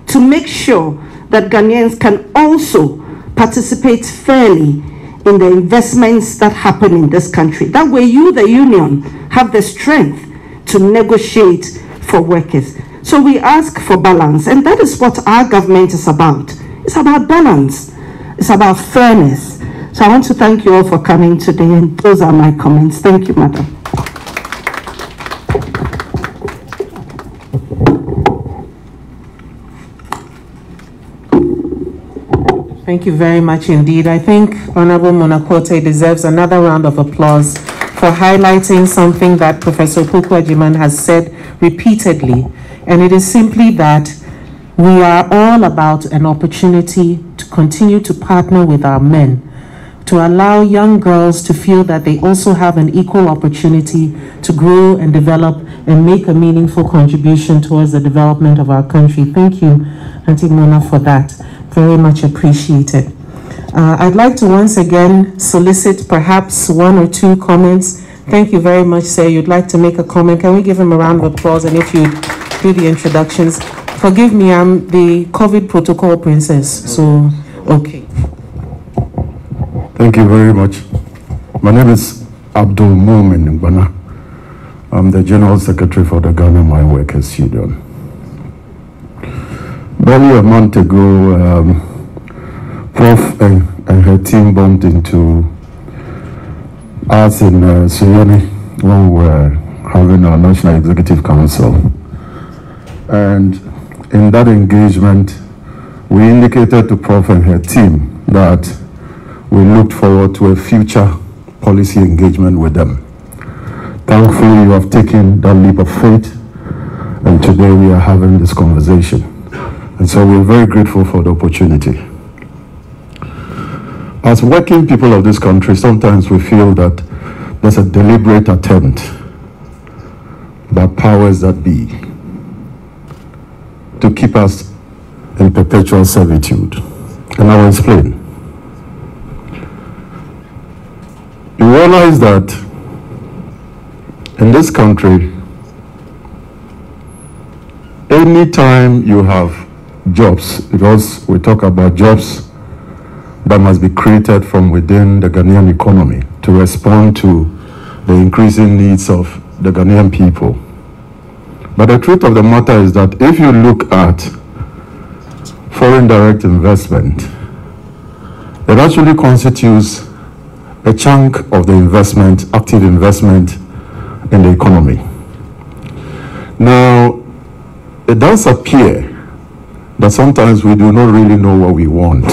to make sure that Ghanaians can also participate fairly in the investments that happen in this country. That way you, the union, have the strength to negotiate for workers. So we ask for balance, and that is what our government is about. It's about balance. It's about fairness. So I want to thank you all for coming today, and those are my comments. Thank you, Madam. Thank you very much indeed. I think Honorable Monakote deserves another round of applause for highlighting something that Professor Opoku Agyeman has said repeatedly, and it is simply that we are all about an opportunity to continue to partner with our men, to allow young girls to feel that they also have an equal opportunity to grow and develop and make a meaningful contribution towards the development of our country. Thank you, Auntie Mona, for that. Very much appreciated. I'd like to once again solicit perhaps one or two comments. Thank you very much, sir. You'd like to make a comment. Can we give him a round of applause? And if you do the introductions. Forgive me, I'm the COVID protocol princess, so okay. Thank you very much. My name is Abdul Mumin Ngbana. I'm the General Secretary for the Ghana Mine Workers Union. Barely a month ago, Prof and her team bumped into us in Sunyani when we were having our National Executive Council. And in that engagement, we indicated to Prof and her team that we looked forward to a future policy engagement with them. Thankfully, you have taken that leap of faith, and today we are having this conversation. And so we're very grateful for the opportunity. As working people of this country, sometimes we feel that there's a deliberate attempt by powers that be to keep us in perpetual servitude. And I will explain. You realize that in this country, anytime you have jobs, because we talk about jobs that must be created from within the Ghanaian economy to respond to the increasing needs of the Ghanaian people. But the truth of the matter is that if you look at foreign direct investment, it actually constitutes a chunk of the investment, active investment in the economy. Now, it does appear that sometimes we do not really know what we want.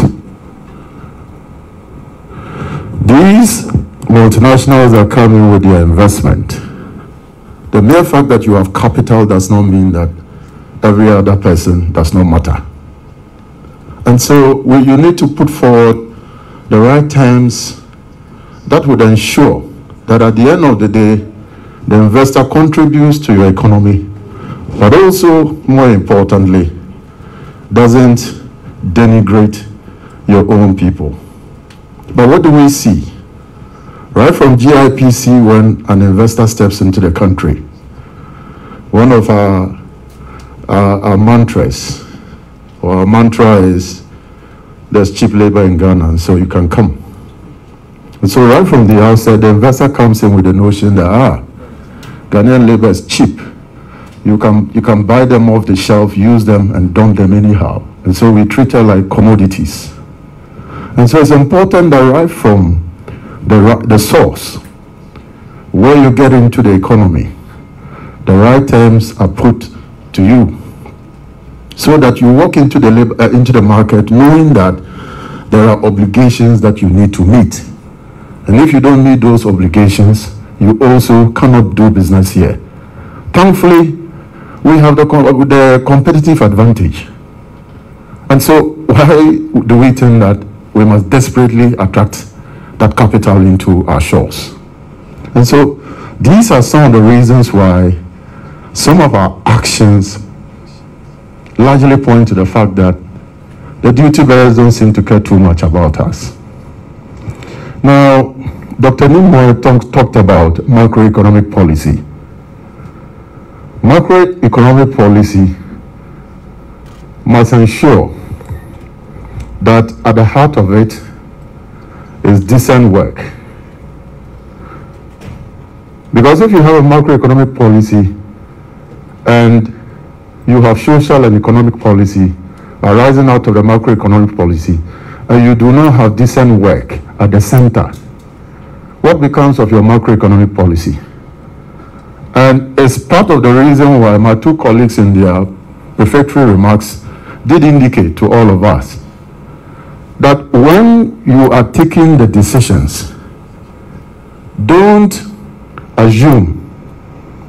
These multinationals are coming with their investment. The mere fact that you have capital does not mean that every other person does not matter. And so you need to put forward the right terms that would ensure that at the end of the day, the investor contributes to your economy, but also, more importantly, doesn't denigrate your own people. But what do we see? Right from GIPC, when an investor steps into the country, one of our mantras, or our mantra is, there's cheap labor in Ghana, and so you can come. And so right from the outset, the investor comes in with the notion that, Ghanaian labor is cheap. You can buy them off the shelf, use them, and dump them anyhow. And so we treat it like commodities. And so it's important that right from the source, where you get into the economy, the right terms are put to you, so that you walk into the market knowing that there are obligations that you need to meet. And if you don't meet those obligations, you also cannot do business here. Thankfully, we have the competitive advantage. And so why do we think that we must desperately attract that capital into our shores? And so these are some of the reasons why some of our actions largely point to the fact that the duty bearers don't seem to care too much about us. Now, Dr. Nimmo talked about macroeconomic policy. Macroeconomic policy must ensure that at the heart of it is decent work. Because if you have a macroeconomic policy and you have social and economic policy arising out of the macroeconomic policy, and you do not have decent work at the center, what becomes of your macroeconomic policy? And it's part of the reason why my two colleagues in their prefatory remarks did indicate to all of us that when you are taking the decisions, don't assume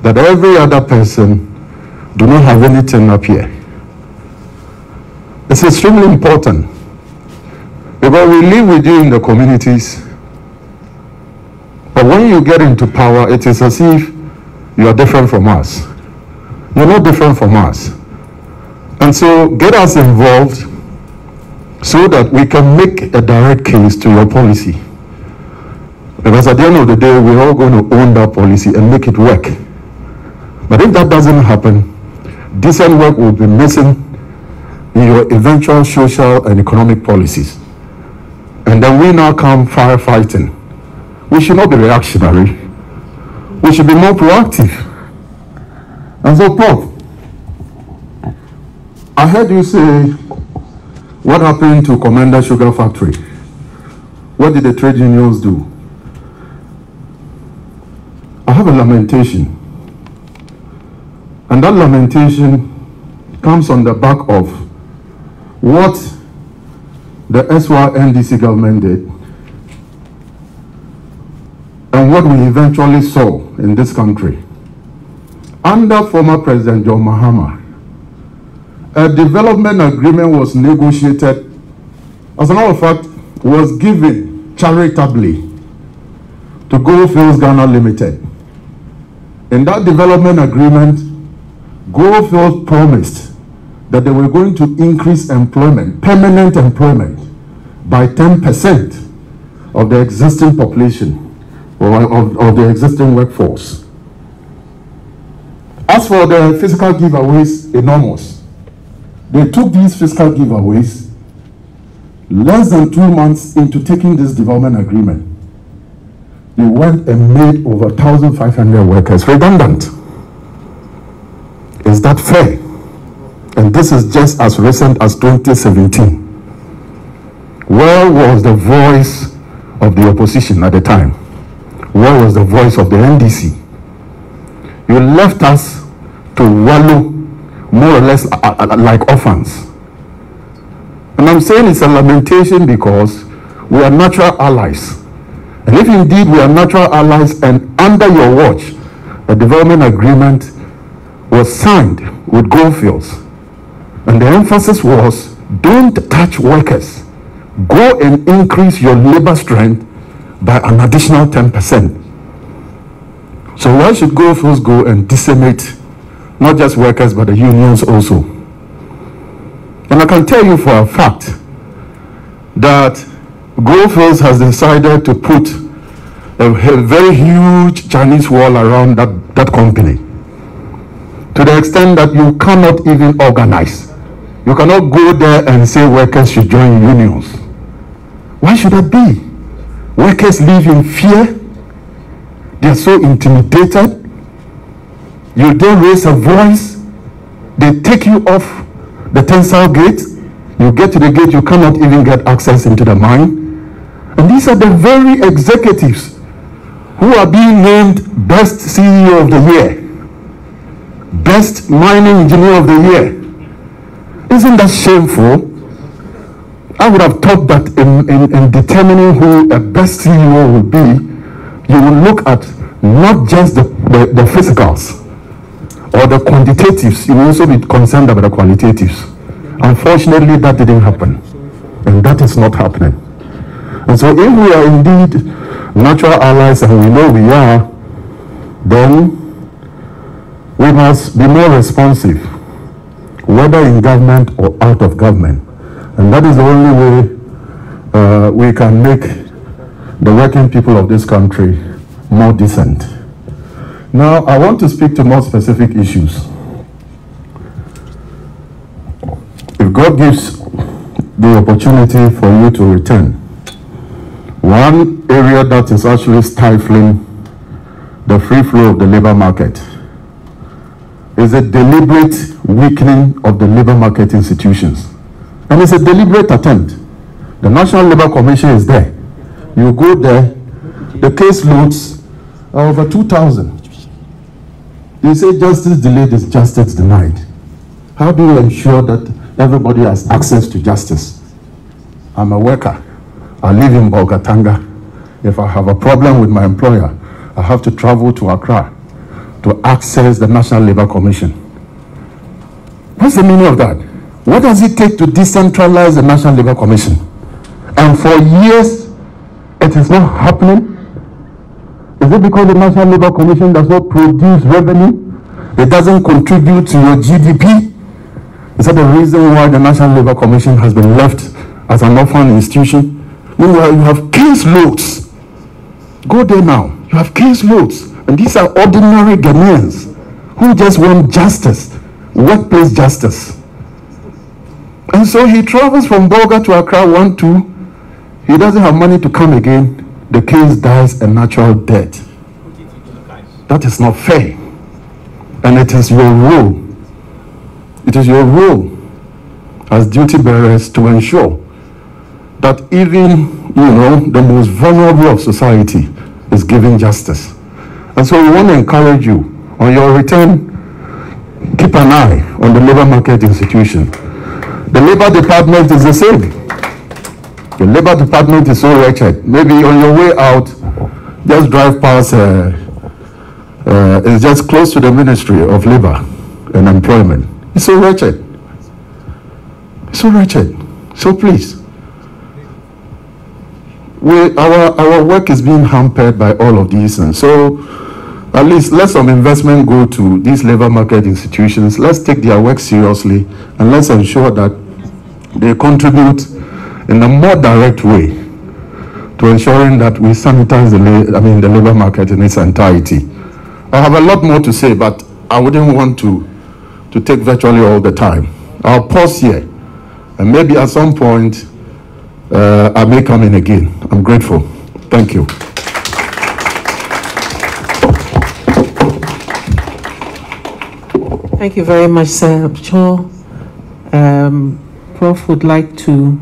that every other person do not have anything up here. It's extremely important because we live with you in the communities, but when you get into power, it is as if you are different from us. You're not different from us. And so get us involved so that we can make a direct case to your policy. Because at the end of the day, we're all going to own that policy and make it work. But if that doesn't happen, decent work will be missing in your eventual social and economic policies. And then we now come firefighting. We should not be reactionary. We should be more proactive. And so, Prof, I heard you say, what happened to Commander Sugar Factory? What did the trade unions do? I have a lamentation. And that lamentation comes on the back of what the SYNDC government did and what we eventually saw in this country. Under former President John Mahama, a development agreement was negotiated, as a matter of fact, was given charitably to Goldfields Ghana Limited. In that development agreement, Goldfields promised that they were going to increase employment, permanent employment, by 10% of the existing population, or of the existing workforce. As for the fiscal giveaways, enormous. They took these fiscal giveaways less than 2 months into taking this development agreement. They went and made over 1,500 workers redundant. Is that fair? And this is just as recent as 2017. Where was the voice of the opposition at the time? Where was the voice of the NDC? You left us to wallow more or less like orphans. And I'm saying it's a lamentation because we are natural allies. And if indeed we are natural allies and under your watch, a development agreement was signed with Goldfields, and the emphasis was, don't touch workers. Go and increase your labor strength by an additional 10%. So why should Goldfields go and decimate not just workers but the unions also? And I can tell you for a fact that Goldfields has decided to put a very huge Chinese wall around that company, to the extent that you cannot even organize. You cannot go there and say workers should join unions. Why should that be? Workers live in fear. They are so intimidated. You don't raise a voice. They take you off the tensile gate. You get to the gate, you cannot even get access into the mine. And these are the very executives who are being named best CEO of the year, best mining engineer of the year. Isn't that shameful? I would have thought that in determining who a best CEO will be, you will look at not just the physicals or the quantitatives, you will also be concerned about the qualitatives. Unfortunately, that didn't happen, and that is not happening. And so if we are indeed natural allies, and we know we are, then we must be more responsive, whether in government or out of government. And that is the only way we can make the working people of this country more decent. Now, I want to speak to more specific issues. If God gives the opportunity for you to return, one area that is actually stifling the free flow of the labor market is a deliberate weakening of the labor market institutions. And it's a deliberate attempt. The National Labor Commission is there. You go there, the case loads are over 2,000. You say justice delayed is justice denied. How do you ensure that everybody has access to justice? I'm a worker. I live in Bolgatanga. If I have a problem with my employer, I have to travel to Accra to access the National Labor Commission. What's the meaning of that? What does it take to decentralize the National Labor Commission? And for years, it is not happening. Is it because the National Labor Commission does not produce revenue? It doesn't contribute to your GDP? Is that the reason why the National Labor Commission has been left as an orphan institution? Meanwhile, you have case loads. Go there now. You have case loads. And these are ordinary Ghanaians who just want justice, workplace justice. And so he travels from Bolga to Accra 1-2. He doesn't have money to come again. The case dies a natural death. That is not fair. And it is your role. It is your role as duty bearers to ensure that even, the most vulnerable of society is given justice. And so we want to encourage you, on your return, keep an eye on the labor market institution. The labor department is the same. The labor department is so wretched. Maybe on your way out, just drive past, it's just close to the Ministry of Labor and Employment. It's so wretched. It's so wretched. So please, our work is being hampered by all of these, and so at least let some investment go to these labor market institutions. Let's take their work seriously, and let's ensure that they contribute in a more direct way to ensuring that we sanitize the labor market in its entirety. I have a lot more to say, but I wouldn't want to take virtually all the time. I'll pause here, and maybe at some point I may come in again. I'm grateful. Thank you. Thank you very much, Sir. I'm sure Prof would like to,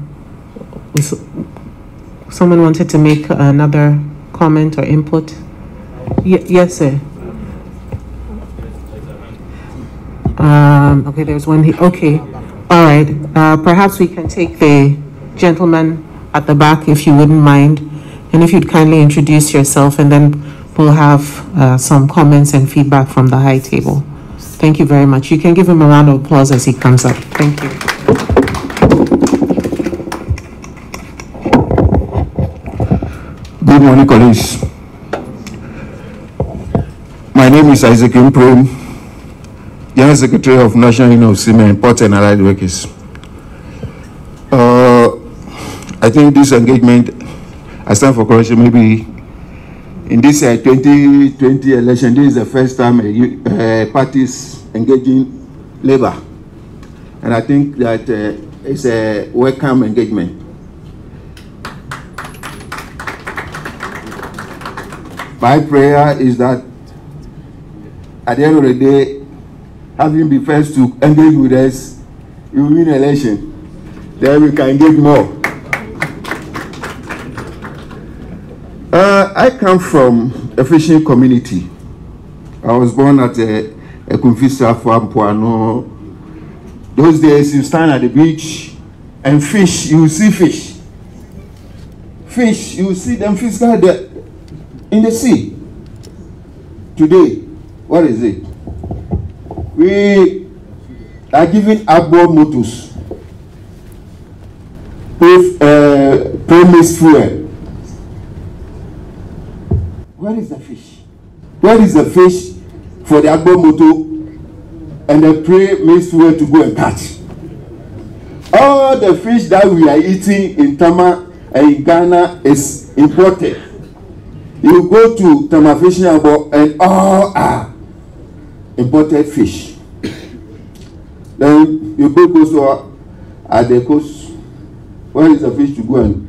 someone wanted to make another comment or input. Yes, sir. Okay, there's one here. Okay, all right. Perhaps we can take the gentleman at the back, if you wouldn't mind, and if you'd kindly introduce yourself, and then we'll have some comments and feedback from the high table. Thank you very much. You can give him a round of applause as he comes up. Thank you. Good morning, colleagues. My name is Isaac Imprem, General Secretary of National Union of Cement, Port and Allied Workers. I think this engagement, I stand for correction, maybe in this 2020 election, this is the first time parties engaging labor. And I think that it's a welcome engagement. My prayer is that at the end of the day, having been first to engage with us, you win election. Then we can engage more. I come from a fishing community. I was born at a Kumfisa farm, Puano. Those days you stand at the beach and fish, you see fish. Fish, you see them fish there in the sea. Today, what is it? We are giving outboard motors, premise fuel. Where is the fish? Where is the fish for the outboard motor and the premise fuel to go and catch? All the fish that we are eating in Tama and in Ghana is imported. You go to Tama Fishing Harbour and all are imported fish. Then you go to at the coast. Where is the fish to go and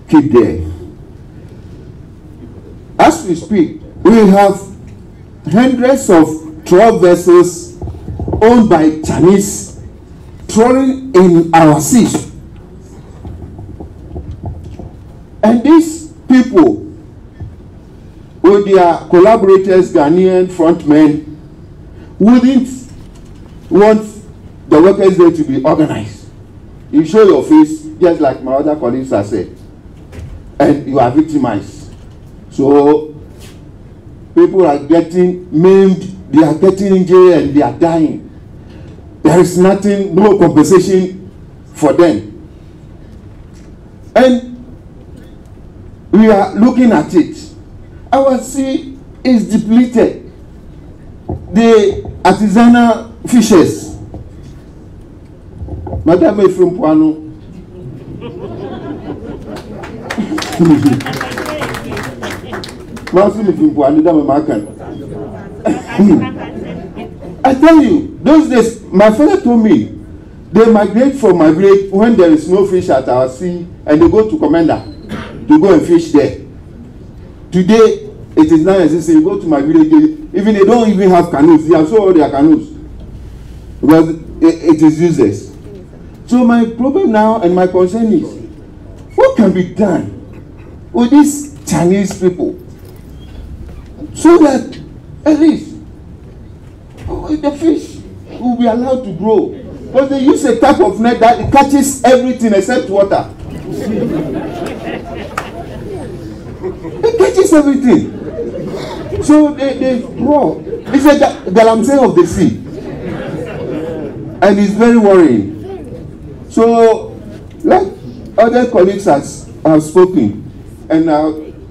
keep there? As we speak, we have hundreds of trawl vessels owned by Chinese trawling in our seas. And these people, with their collaborators, Ghanaian frontmen, wouldn't want the workers' day to be organized. You show your face, just like my other colleagues have said, and you are victimized. So people are getting maimed, they are getting injured, and they are dying. There is nothing, no compensation for them. And we are looking at it. Our sea is depleted. The artisanal fishes. Madam from Puano. I tell you, those days, my father told me, they migrate when there is no fish at our sea, and they go to Commander to go and fish there. Today, it is not necessary. You go to my village, even they don't even have canoes. They have sold all their canoes because it is useless. So my problem now and my concern is, what can be done with these Chinese people so that at least the fish will be allowed to grow? Because they use a type of net that it catches everything except water. It catches everything. So they grow. It's a galamsey of the sea. And it's very worrying. So, like other colleagues have spoken, and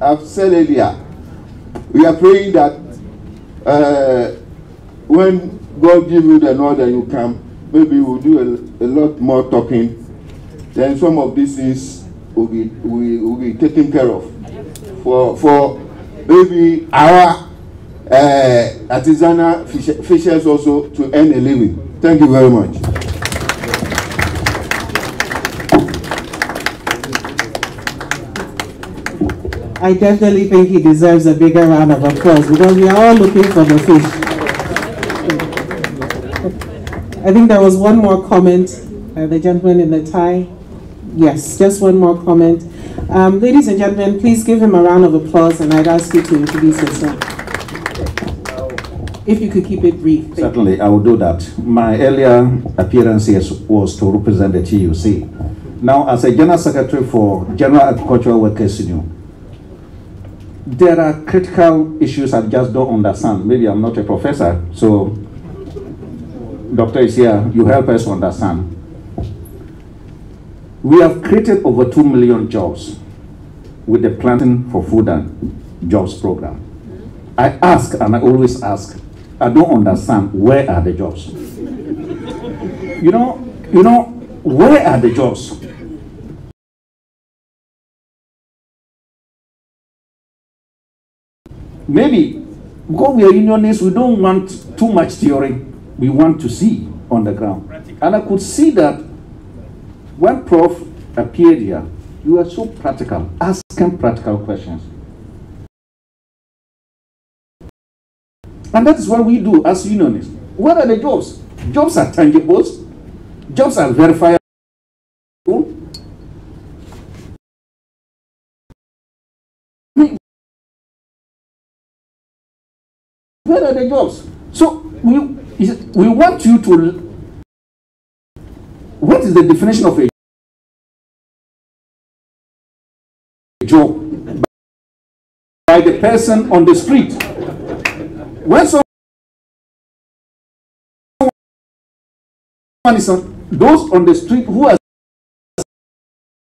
I've said earlier, we are praying that when God gives you the nod and you come, maybe we'll do a lot more talking. Then some of these things will be taken care of for maybe our artisanal fishers also to earn a living. Thank you very much. I definitely think he deserves a bigger round of applause because we are all looking for the fish. I think there was one more comment, the gentleman in the tie. Yes, just one more comment. Ladies and gentlemen, please give him a round of applause, and I'd ask you to introduce yourself. If you could keep it brief. Certainly, I will do that. My earlier appearance here was to represent the TUC. Now, as a General Secretary for General Agricultural Workers Union, there are critical issues I just don't understand. Maybe I'm not a professor, so doctor is here, you help us understand. We have created over 2 million jobs with the Planting for Food and Jobs program. I ask, and I always ask, I don't understand, where are the jobs? You know, where are the jobs? Maybe because we are unionists, we don't want too much theory. We want to see on the ground. And I could see that when Prof appeared here, you were so practical, asking practical questions. And that is what we do as unionists. What are the jobs? Jobs are tangible. Jobs are verifiable. Where are the jobs? So we want you to. What is the definition of a job? By the person on the street. When someone is those on the street who are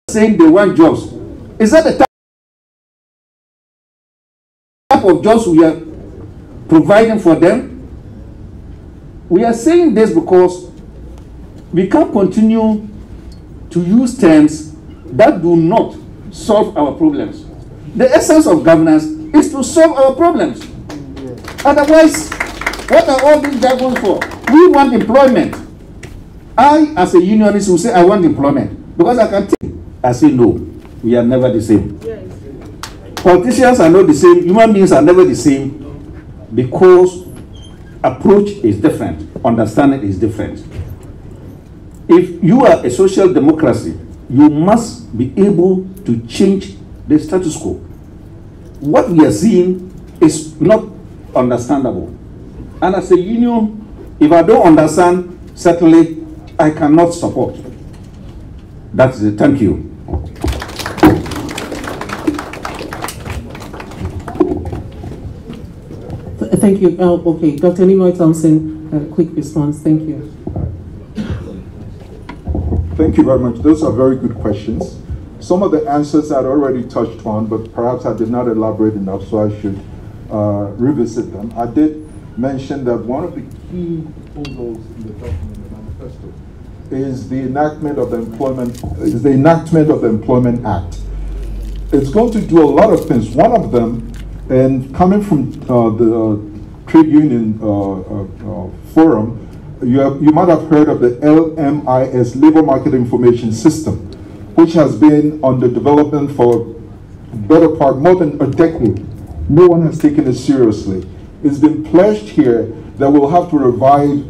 saying they want jobs, is that the type of jobs we are providing for them? We are saying this because we can't continue to use terms that do not solve our problems. The essence of governance is to solve our problems. Otherwise, what are all these jargons for? We want employment. I, as a unionist, will say I want employment because I can think. I say no, we are never the same. Politicians are not the same. Human beings are never the same because approach is different, understanding is different. If you are a social democracy, you must be able to change the status quo. What we are seeing is not understandable. And as a union, if I don't understand, certainly I cannot support. That's it. Thank you. Thank you. Okay, Dr. Nimoy Thompson, a quick response. Thank you. Thank you very much. Those are very good questions. Some of the answers I'd already touched on, but perhaps I did not elaborate enough, so I should revisit them. I did mention that one of the key proposals in the document, the manifesto, is the enactment of the Employment Act. It's going to do a lot of things. One of them, and coming from the trade union forum, you might have heard of the LMIS, Labor Market Information System, which has been under development for better part, more than a decade. No one has taken it seriously. It's been pledged here that we'll have to revise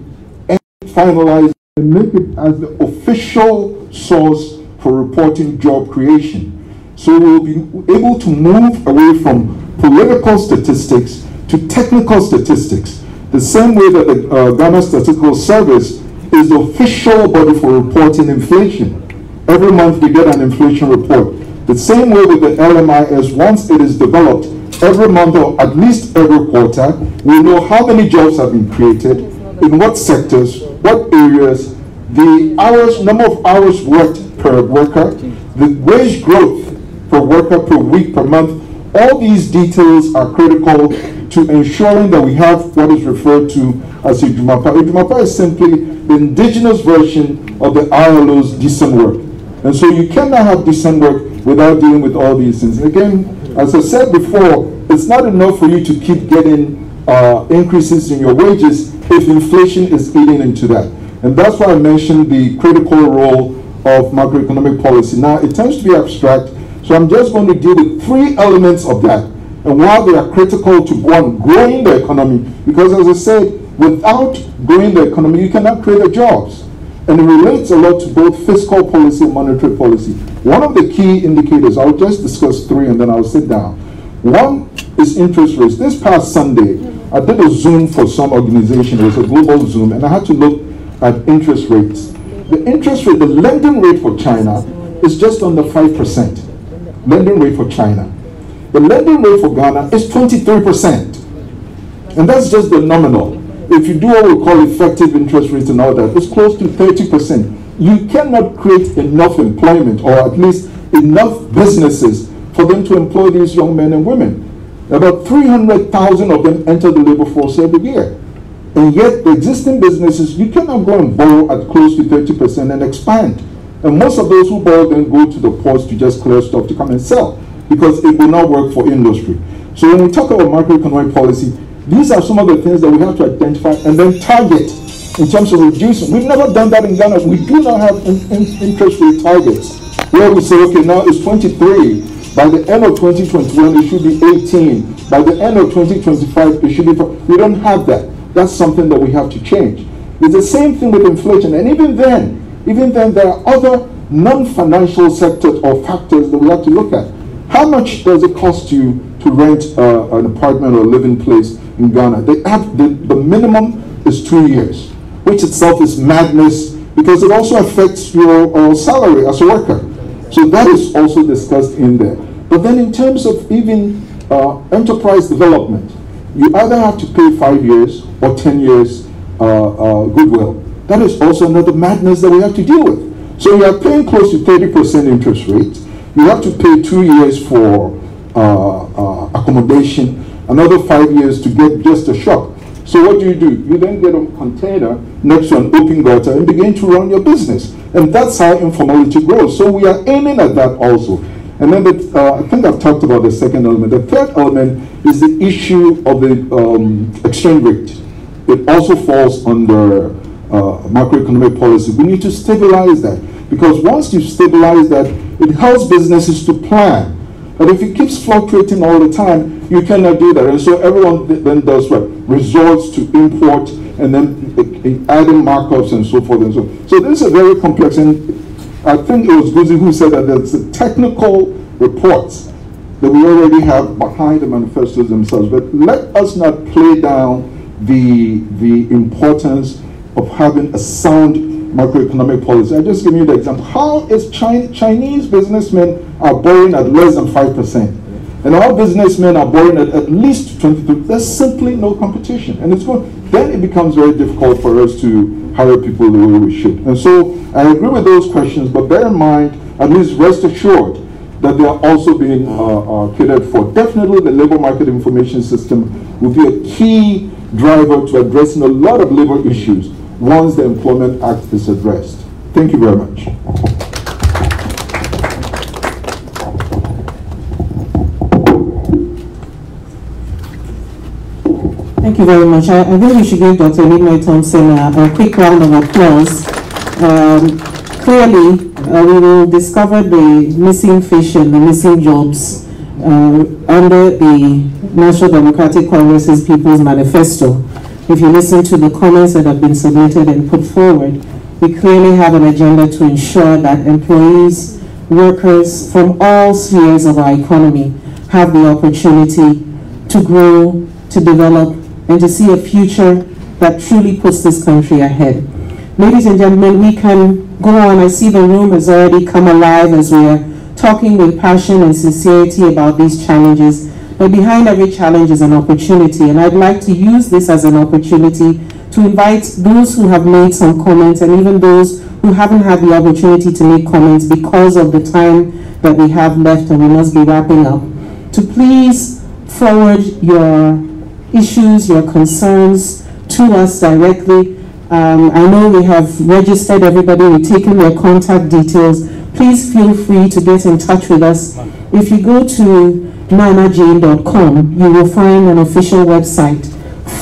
and finalize and make it as the official source for reporting job creation. So we'll be able to move away from political statistics to technical statistics. The same way that the Ghana Statistical Service is the official body for reporting inflation. Every month we get an inflation report. The same way with the LMIS, once it is developed, every month or at least every quarter, we know how many jobs have been created, in what sectors, what areas, the hours, number of hours worked per worker, the wage growth per worker per week, per month. All these details are critical to ensuring that we have what is referred to as Ijumapa. Ijumapa is simply the indigenous version of the ILO's decent work. And so you cannot have decent work without dealing with all these things. And again, as I said before, it's not enough for you to keep getting increases in your wages if inflation is eating into that. And that's why I mentioned the critical role of macroeconomic policy. Now, it tends to be abstract, so I'm just going to deal with 3 elements of that. And while they are critical to growing the economy, because as I said, without growing the economy, you cannot create the jobs. And it relates a lot to both fiscal policy and monetary policy. One of the key indicators, I'll just discuss 3 and then I'll sit down. One is interest rates. This past Sunday, I did a Zoom for some organization. It was a global Zoom, and I had to look at interest rates. The interest rate, the lending rate for China is just under 5%. Lending rate for China. The lending rate for Ghana is 23%. And that's just the nominal. if you do what we call effective interest rates and all that, it's close to 30%. You cannot create enough employment, or at least enough businesses for them to employ these young men and women. About 300,000 of them enter the labor force every year. And yet the existing businesses, you cannot go and borrow at close to 30% and expand. And most of those who borrow then go to the ports to just clear stuff to come and sell, because it will not work for industry. So when we talk about macroeconomic policy, these are some of the things that we have to identify and then target in terms of reducing. We've never done that in Ghana. We do not have interest rate targets where we say, okay, now it's 23. By the end of 2021, it should be 18. By the end of 2025, it should be. We don't have that. That's something that we have to change. It's the same thing with inflation. And even then, there are other non-financial sectors or factors that we have to look at. How much does it cost you to rent an apartment or a living place in Ghana? They have the minimum is 2 years, which itself is madness because it also affects your salary as a worker. So that is also discussed in there. But then in terms of even enterprise development, you either have to pay 5 years or 10 years goodwill. That is also another madness that we have to deal with. So you are paying close to 30% interest rate. You have to pay 2 years for accommodation, another 5 years to get just a shop. So what do? You then get a container next to an open gutter and begin to run your business. And that's how informality grows. So we are aiming at that also. And then I think I've talked about the second element. The third element is the issue of the exchange rate. It also falls under macroeconomic policy. We need to stabilize that, because once you stabilize that, it helps businesses to plan. But if it keeps fluctuating all the time, you cannot do that. And so everyone then does what? Resorts to import and then adding markups and so forth and so on. So this is a very complex, and I think it was Guzi who said that there's the technical reports that we already have behind the manifestos themselves. But let us not play down the importance of having a sound macroeconomic policy. I'll just give you the example. How is Chinese businessmen are borrowing at less than 5%? And our businessmen are borrowing at least 22%. There's simply no competition. And it's going, then it becomes very difficult for us to hire people the way we should. And so I agree with those questions, but bear in mind, at least rest assured, that they are also being catered for. Definitely the labor market information system will be a key driver to addressing a lot of labor issues once the Employment Act is addressed. Thank you very much. Thank you very much. I think we should give Dr. Elinoy Thompson a quick round of applause. Clearly, we will discover the missing fish and the missing jobs under the National Democratic Congress's People's Manifesto. If you listen to the comments that have been submitted and put forward, we clearly have an agenda to ensure that employees, workers from all spheres of our economy have the opportunity to grow, to develop, and to see a future that truly puts this country ahead. Ladies and gentlemen, we can go on. I see the room has already come alive as we are talking with passion and sincerity about these challenges. But behind every challenge is an opportunity, and I'd like to use this as an opportunity to invite those who have made some comments, and even those who haven't had the opportunity to make comments because of the time that we have left and we must be wrapping up, to please forward your issues, your concerns to us directly. I know we have registered everybody, we've taken their contact details. Please feel free to get in touch with us. If you go to naanajane.com, you will find an official website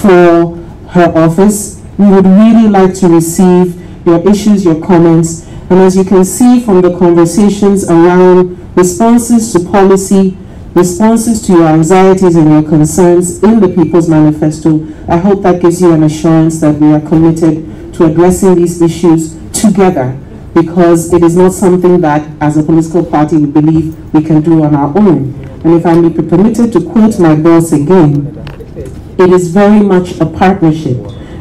for her office. We would really like to receive your issues, your comments, and as you can see from the conversations around responses to policy, responses to your anxieties and your concerns in the People's Manifesto, I hope that gives you an assurance that we are committed to addressing these issues together, because it is not something that as a political party we believe we can do on our own. And if I may be permitted to quote my boss again, it is very much a partnership.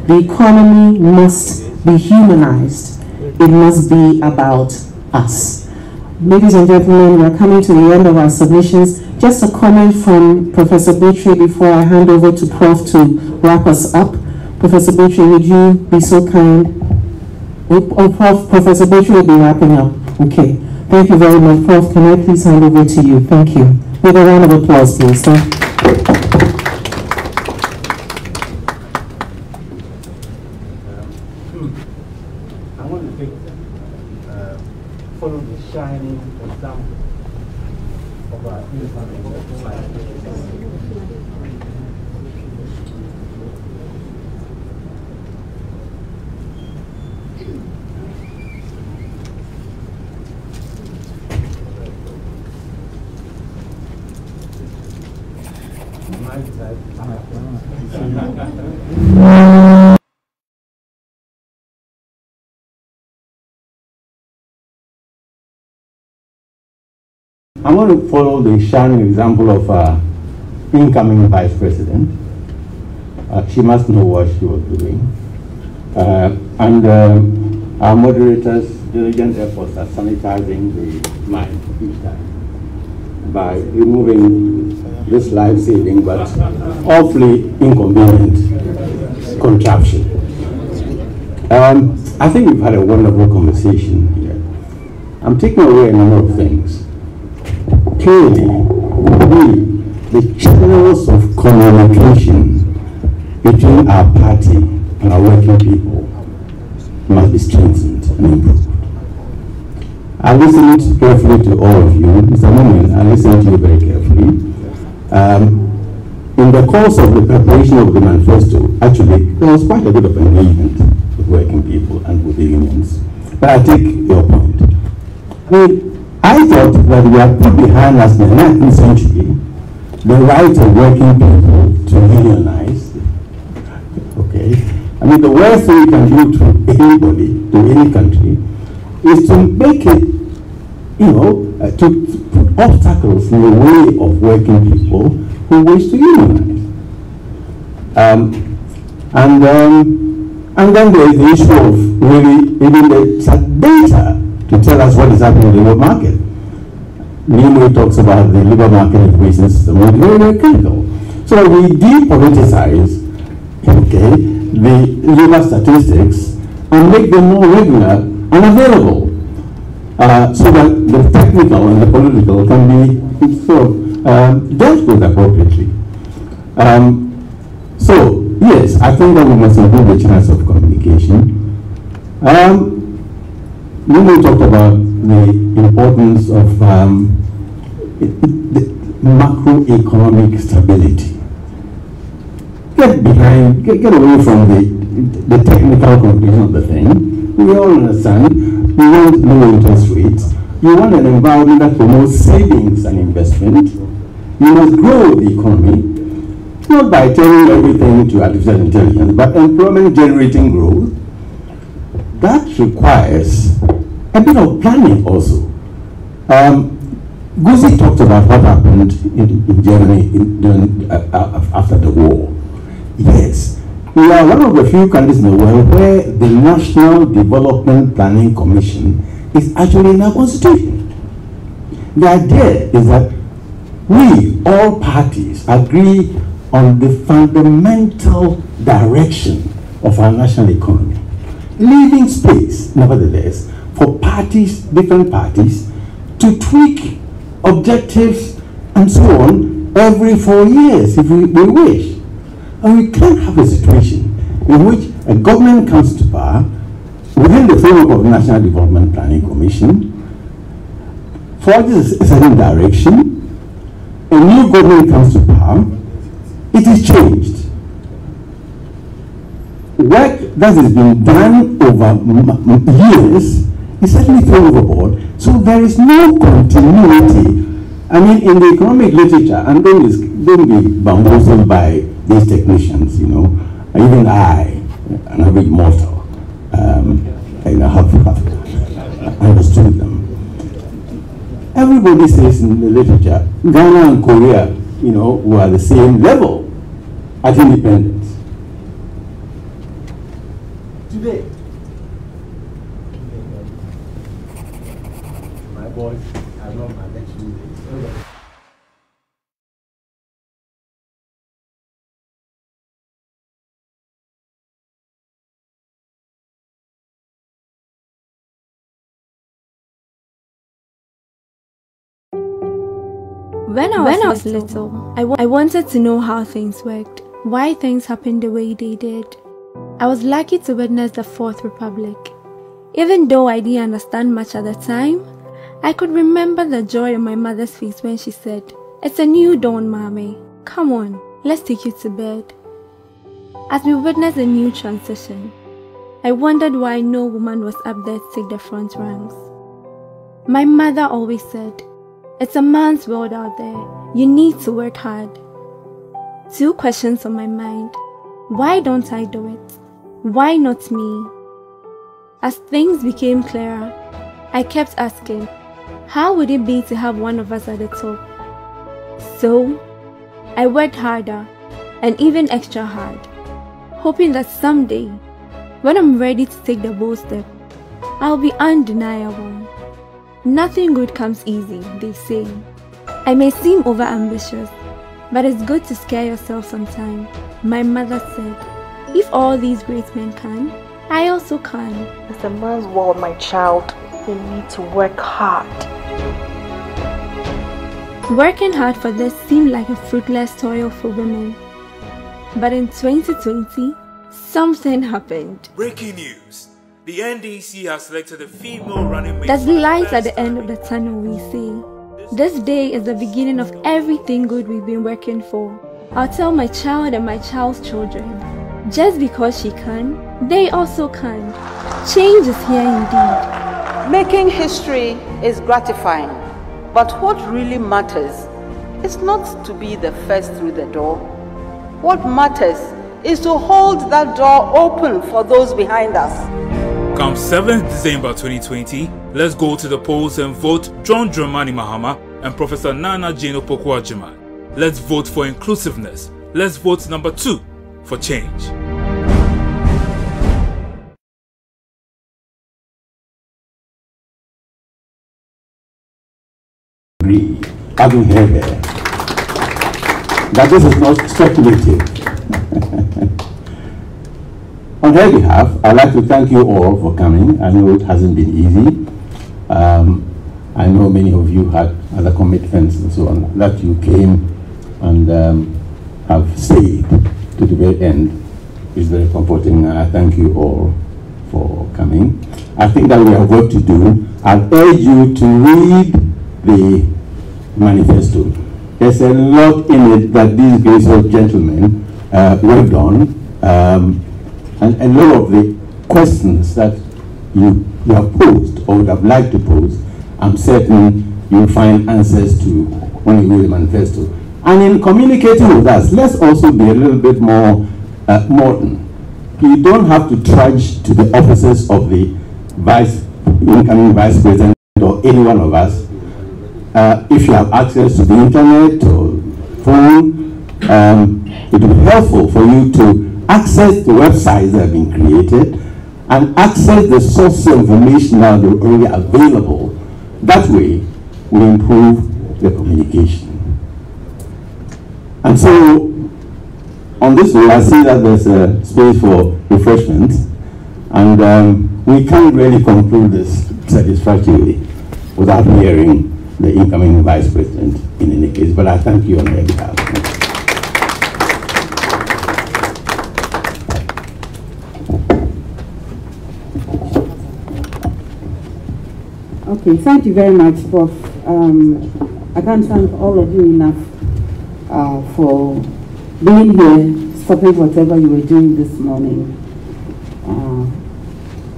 The economy must be humanized. It must be about us. Ladies and gentlemen, we are coming to the end of our submissions. Just a comment from Professor Butri before I hand over to Prof to wrap us up. Professor Butchie, would you be so kind? Oh, Prof, Professor Butchie will be wrapping up. Okay. Thank you very much. Prof, can I please hand over to you? Thank you. With a round of applause, please. Sir. I want to take, follow the shining example of our incoming society. I want to follow the shining example of our incoming Vice President. She must know what she was doing. And our moderators, diligent efforts at sanitizing the mic each time by removing this life-saving but awfully inconvenient contraption. I think we've had a wonderful conversation here. I'm taking away a number of things. Clearly, the channels of communication between our party and our working people must be strengthened and improved. I listened carefully to all of you. Mr. Mumin, I listened to you very carefully. In the course of the preparation of the manifesto, actually, there was quite a bit of engagement with working people and with the unions. But I take your point. I thought that we had put behind us in the 19th century the right of working people to unionize. Okay? I mean, the worst thing you can do to anybody, to any country, is to make it, to put obstacles in the way of working people who wish to unionize. And then there is the issue of really even the data to tell us what is happening in the labor market. Nemo talks about the labor market information system, which is very, very critical. So we depoliticize, the labor statistics and make them more regular and available, so that the technical and the political can be sort of dealt with appropriately. So yes, I think that we must improve the channels of communication. Nemo talked about the importance of the macroeconomic stability. Get away from the technical conclusion of the thing. We all understand we want low interest rates. You want an environment that promotes savings and investment. You must grow the economy, not by turning everything to artificial intelligence, but employment generating growth. That requires a bit of planning also. Guzi talked about what happened in Germany after the war. Yes, we are one of the few countries in the world where the National Development Planning Commission is actually in our constitution. The idea is that we, all parties, agree on the fundamental direction of our national economy, leaving space, nevertheless, for parties, different parties, to tweak objectives and so on every 4 years if we wish. And we can't have a situation in which a government comes to power within the framework of the National Development Planning Commission, forges a certain direction, a new government comes to power, it is changed. Work that has been done over years is certainly thrown overboard, so there is no continuity. I mean, in the economic literature, and don't be bamboozled by these technicians, even I, an average mortal, have understood them. Everybody says in the literature, Ghana and Korea, were the same level at independence. Today, my boys, I love my next few days. When I was little, I wanted to know how things worked, why things happened the way they did. I was lucky to witness the Fourth Republic. Even though I didn't understand much at the time, I could remember the joy on my mother's face when she said, "It's a new dawn, Mommy. Come on, let's take you to bed." As we witnessed a new transition, I wondered why no woman was up there to take the front ranks. My mother always said, "It's a man's world out there. You need to work hard." 2 questions on my mind. Why don't I do it? Why not me? As things became clearer, I kept asking, how would it be to have one of us at the top? So, I worked harder and even extra hard, hoping that someday, when I'm ready to take the bold step, I'll be undeniable. Nothing good comes easy, they say. I may seem overambitious, but it's good to scare yourself sometimes. My mother said, if all these great men can, I also can. It's a man's world, my child. You need to work hard. Working hard for this seemed like a fruitless toil for women. But in 2020, something happened. Breaking news. The NDC has selected a female running mate. There's light at the end of the tunnel, we say. This day is the beginning of everything good we've been working for. I'll tell my child and my child's children, just because she can, they also can. Change is here indeed. Making history is gratifying, but what really matters is not to be the first through the door. What matters is to hold that door open for those behind us. Come 7th December 2020, let's go to the polls and vote John Dramani Mahama and Professor Naana Jane Opoku-Agyeman. Let's vote for inclusiveness. Let's vote number 2 for change. Having heard there, that this is not speculative. On her behalf, I'd like to thank you all for coming. I know it hasn't been easy. I know many of you had other commitments and so on, that you came and have stayed to the very end is very comforting. I thank you all for coming. I think that we have work to do. I urge you to read the manifesto. There's a lot in it that these graceful gentlemen worked on. And a lot of the questions that you have posed or would have liked to pose, I'm certain you'll find answers to when you read the manifesto. And in communicating with us, let's also be a little bit more modern. You don't have to trudge to the offices of the incoming vice president or any one of us. If you have access to the internet or phone, it will be helpful for you to access the websites that have been created and access the source of information that are already available. That way, we improve the communication. And so, on this way, I see that there's a space for refreshments, and we can't really conclude this satisfactorily without hearing the incoming vice president in any case, but I thank you on their behalf. Okay, thank you very much, Prof. I can't thank all of you enough for being here, stopping whatever you were doing this morning,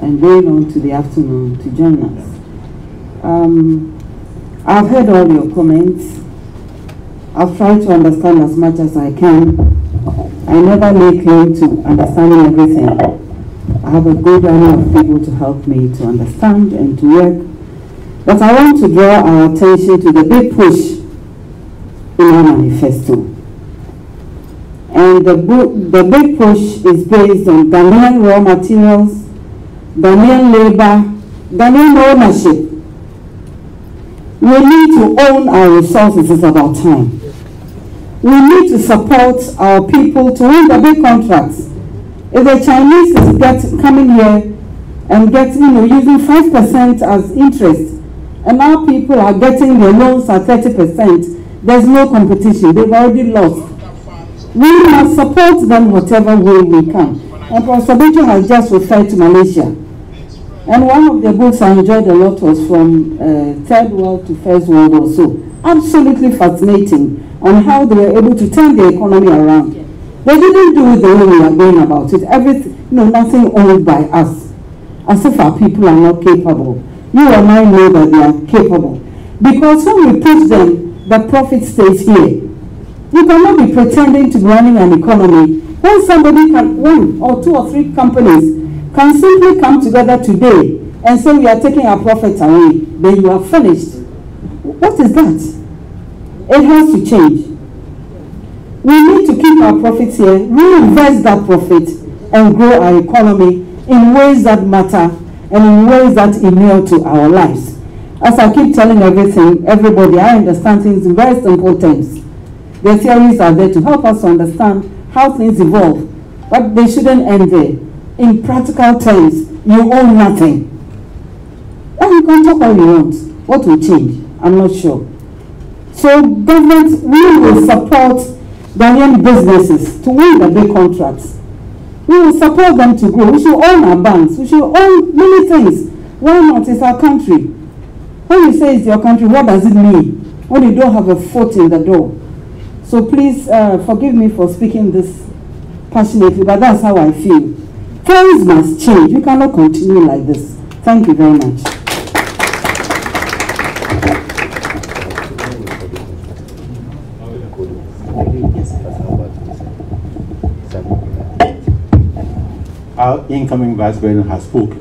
and going on to the afternoon to join us. I've heard all your comments. I've tried to understand as much as I can. I never lay claim to understanding everything. I have a good army of people to help me to understand and to work. But I want to draw our attention to the big push in our manifesto. And the big push is based on Ghanaian raw materials, Ghanaian labor, Ghanaian ownership. We need to own our resources. It's about time. We need to support our people to win the big contracts. If the Chinese is coming here and using 5% as interest, and our people are getting their loans at 30%, There's no competition. They've already lost. We must support them whatever way we can. And Professor Butcher has just referred to Malaysia. And one of the books I enjoyed a lot was from Third World to First World War. So absolutely fascinating on how they were able to turn the economy around. They didn't do it the way we are going about it. Everything, nothing owned by us. As if our people are not capable. You and I know that they are capable. Because when we push them, the profit stays here. You cannot be pretending to be running an economy when somebody can, one or two or three companies can simply come together today and say we are taking our profits away, then you are finished. What is that? It has to change. We need to keep our profits here, reinvest that profit, and grow our economy in ways that matter and in ways that inure to our lives. As I keep telling everybody, I understand things in very simple terms. The theories are there to help us understand how things evolve, but they shouldn't end there. In practical terms, you own nothing. And you can talk all you want. What will change? I'm not sure. So government, we will support Ghanaian businesses to win the big contracts. We will support them to grow. We should own our banks. We should own many things. Why not? It's our country. When you say it's your country, what does it mean when you don't have a foot in the door? So please forgive me for speaking this passionately, but that's how I feel. Things must change. You cannot continue like this. Thank you very much. Our incoming Vice President has spoken.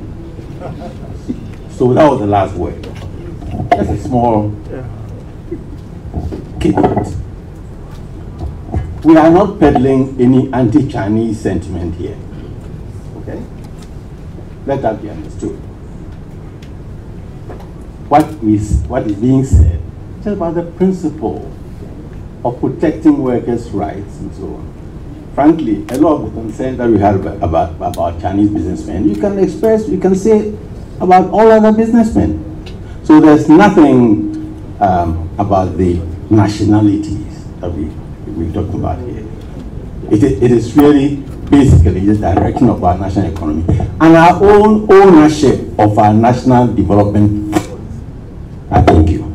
So that was the last word. Just a small kick. We are not peddling any anti-Chinese sentiment here. Okay? Let that be understood. What is being said is about the principle of protecting workers' rights and so on. Frankly, a lot of the concern that we had about Chinese businessmen, you can say about all other businessmen. So there's nothing about the nationalities that we talked about here. It is really basically the direction of our national economy and our own ownership of our national development. I thank you.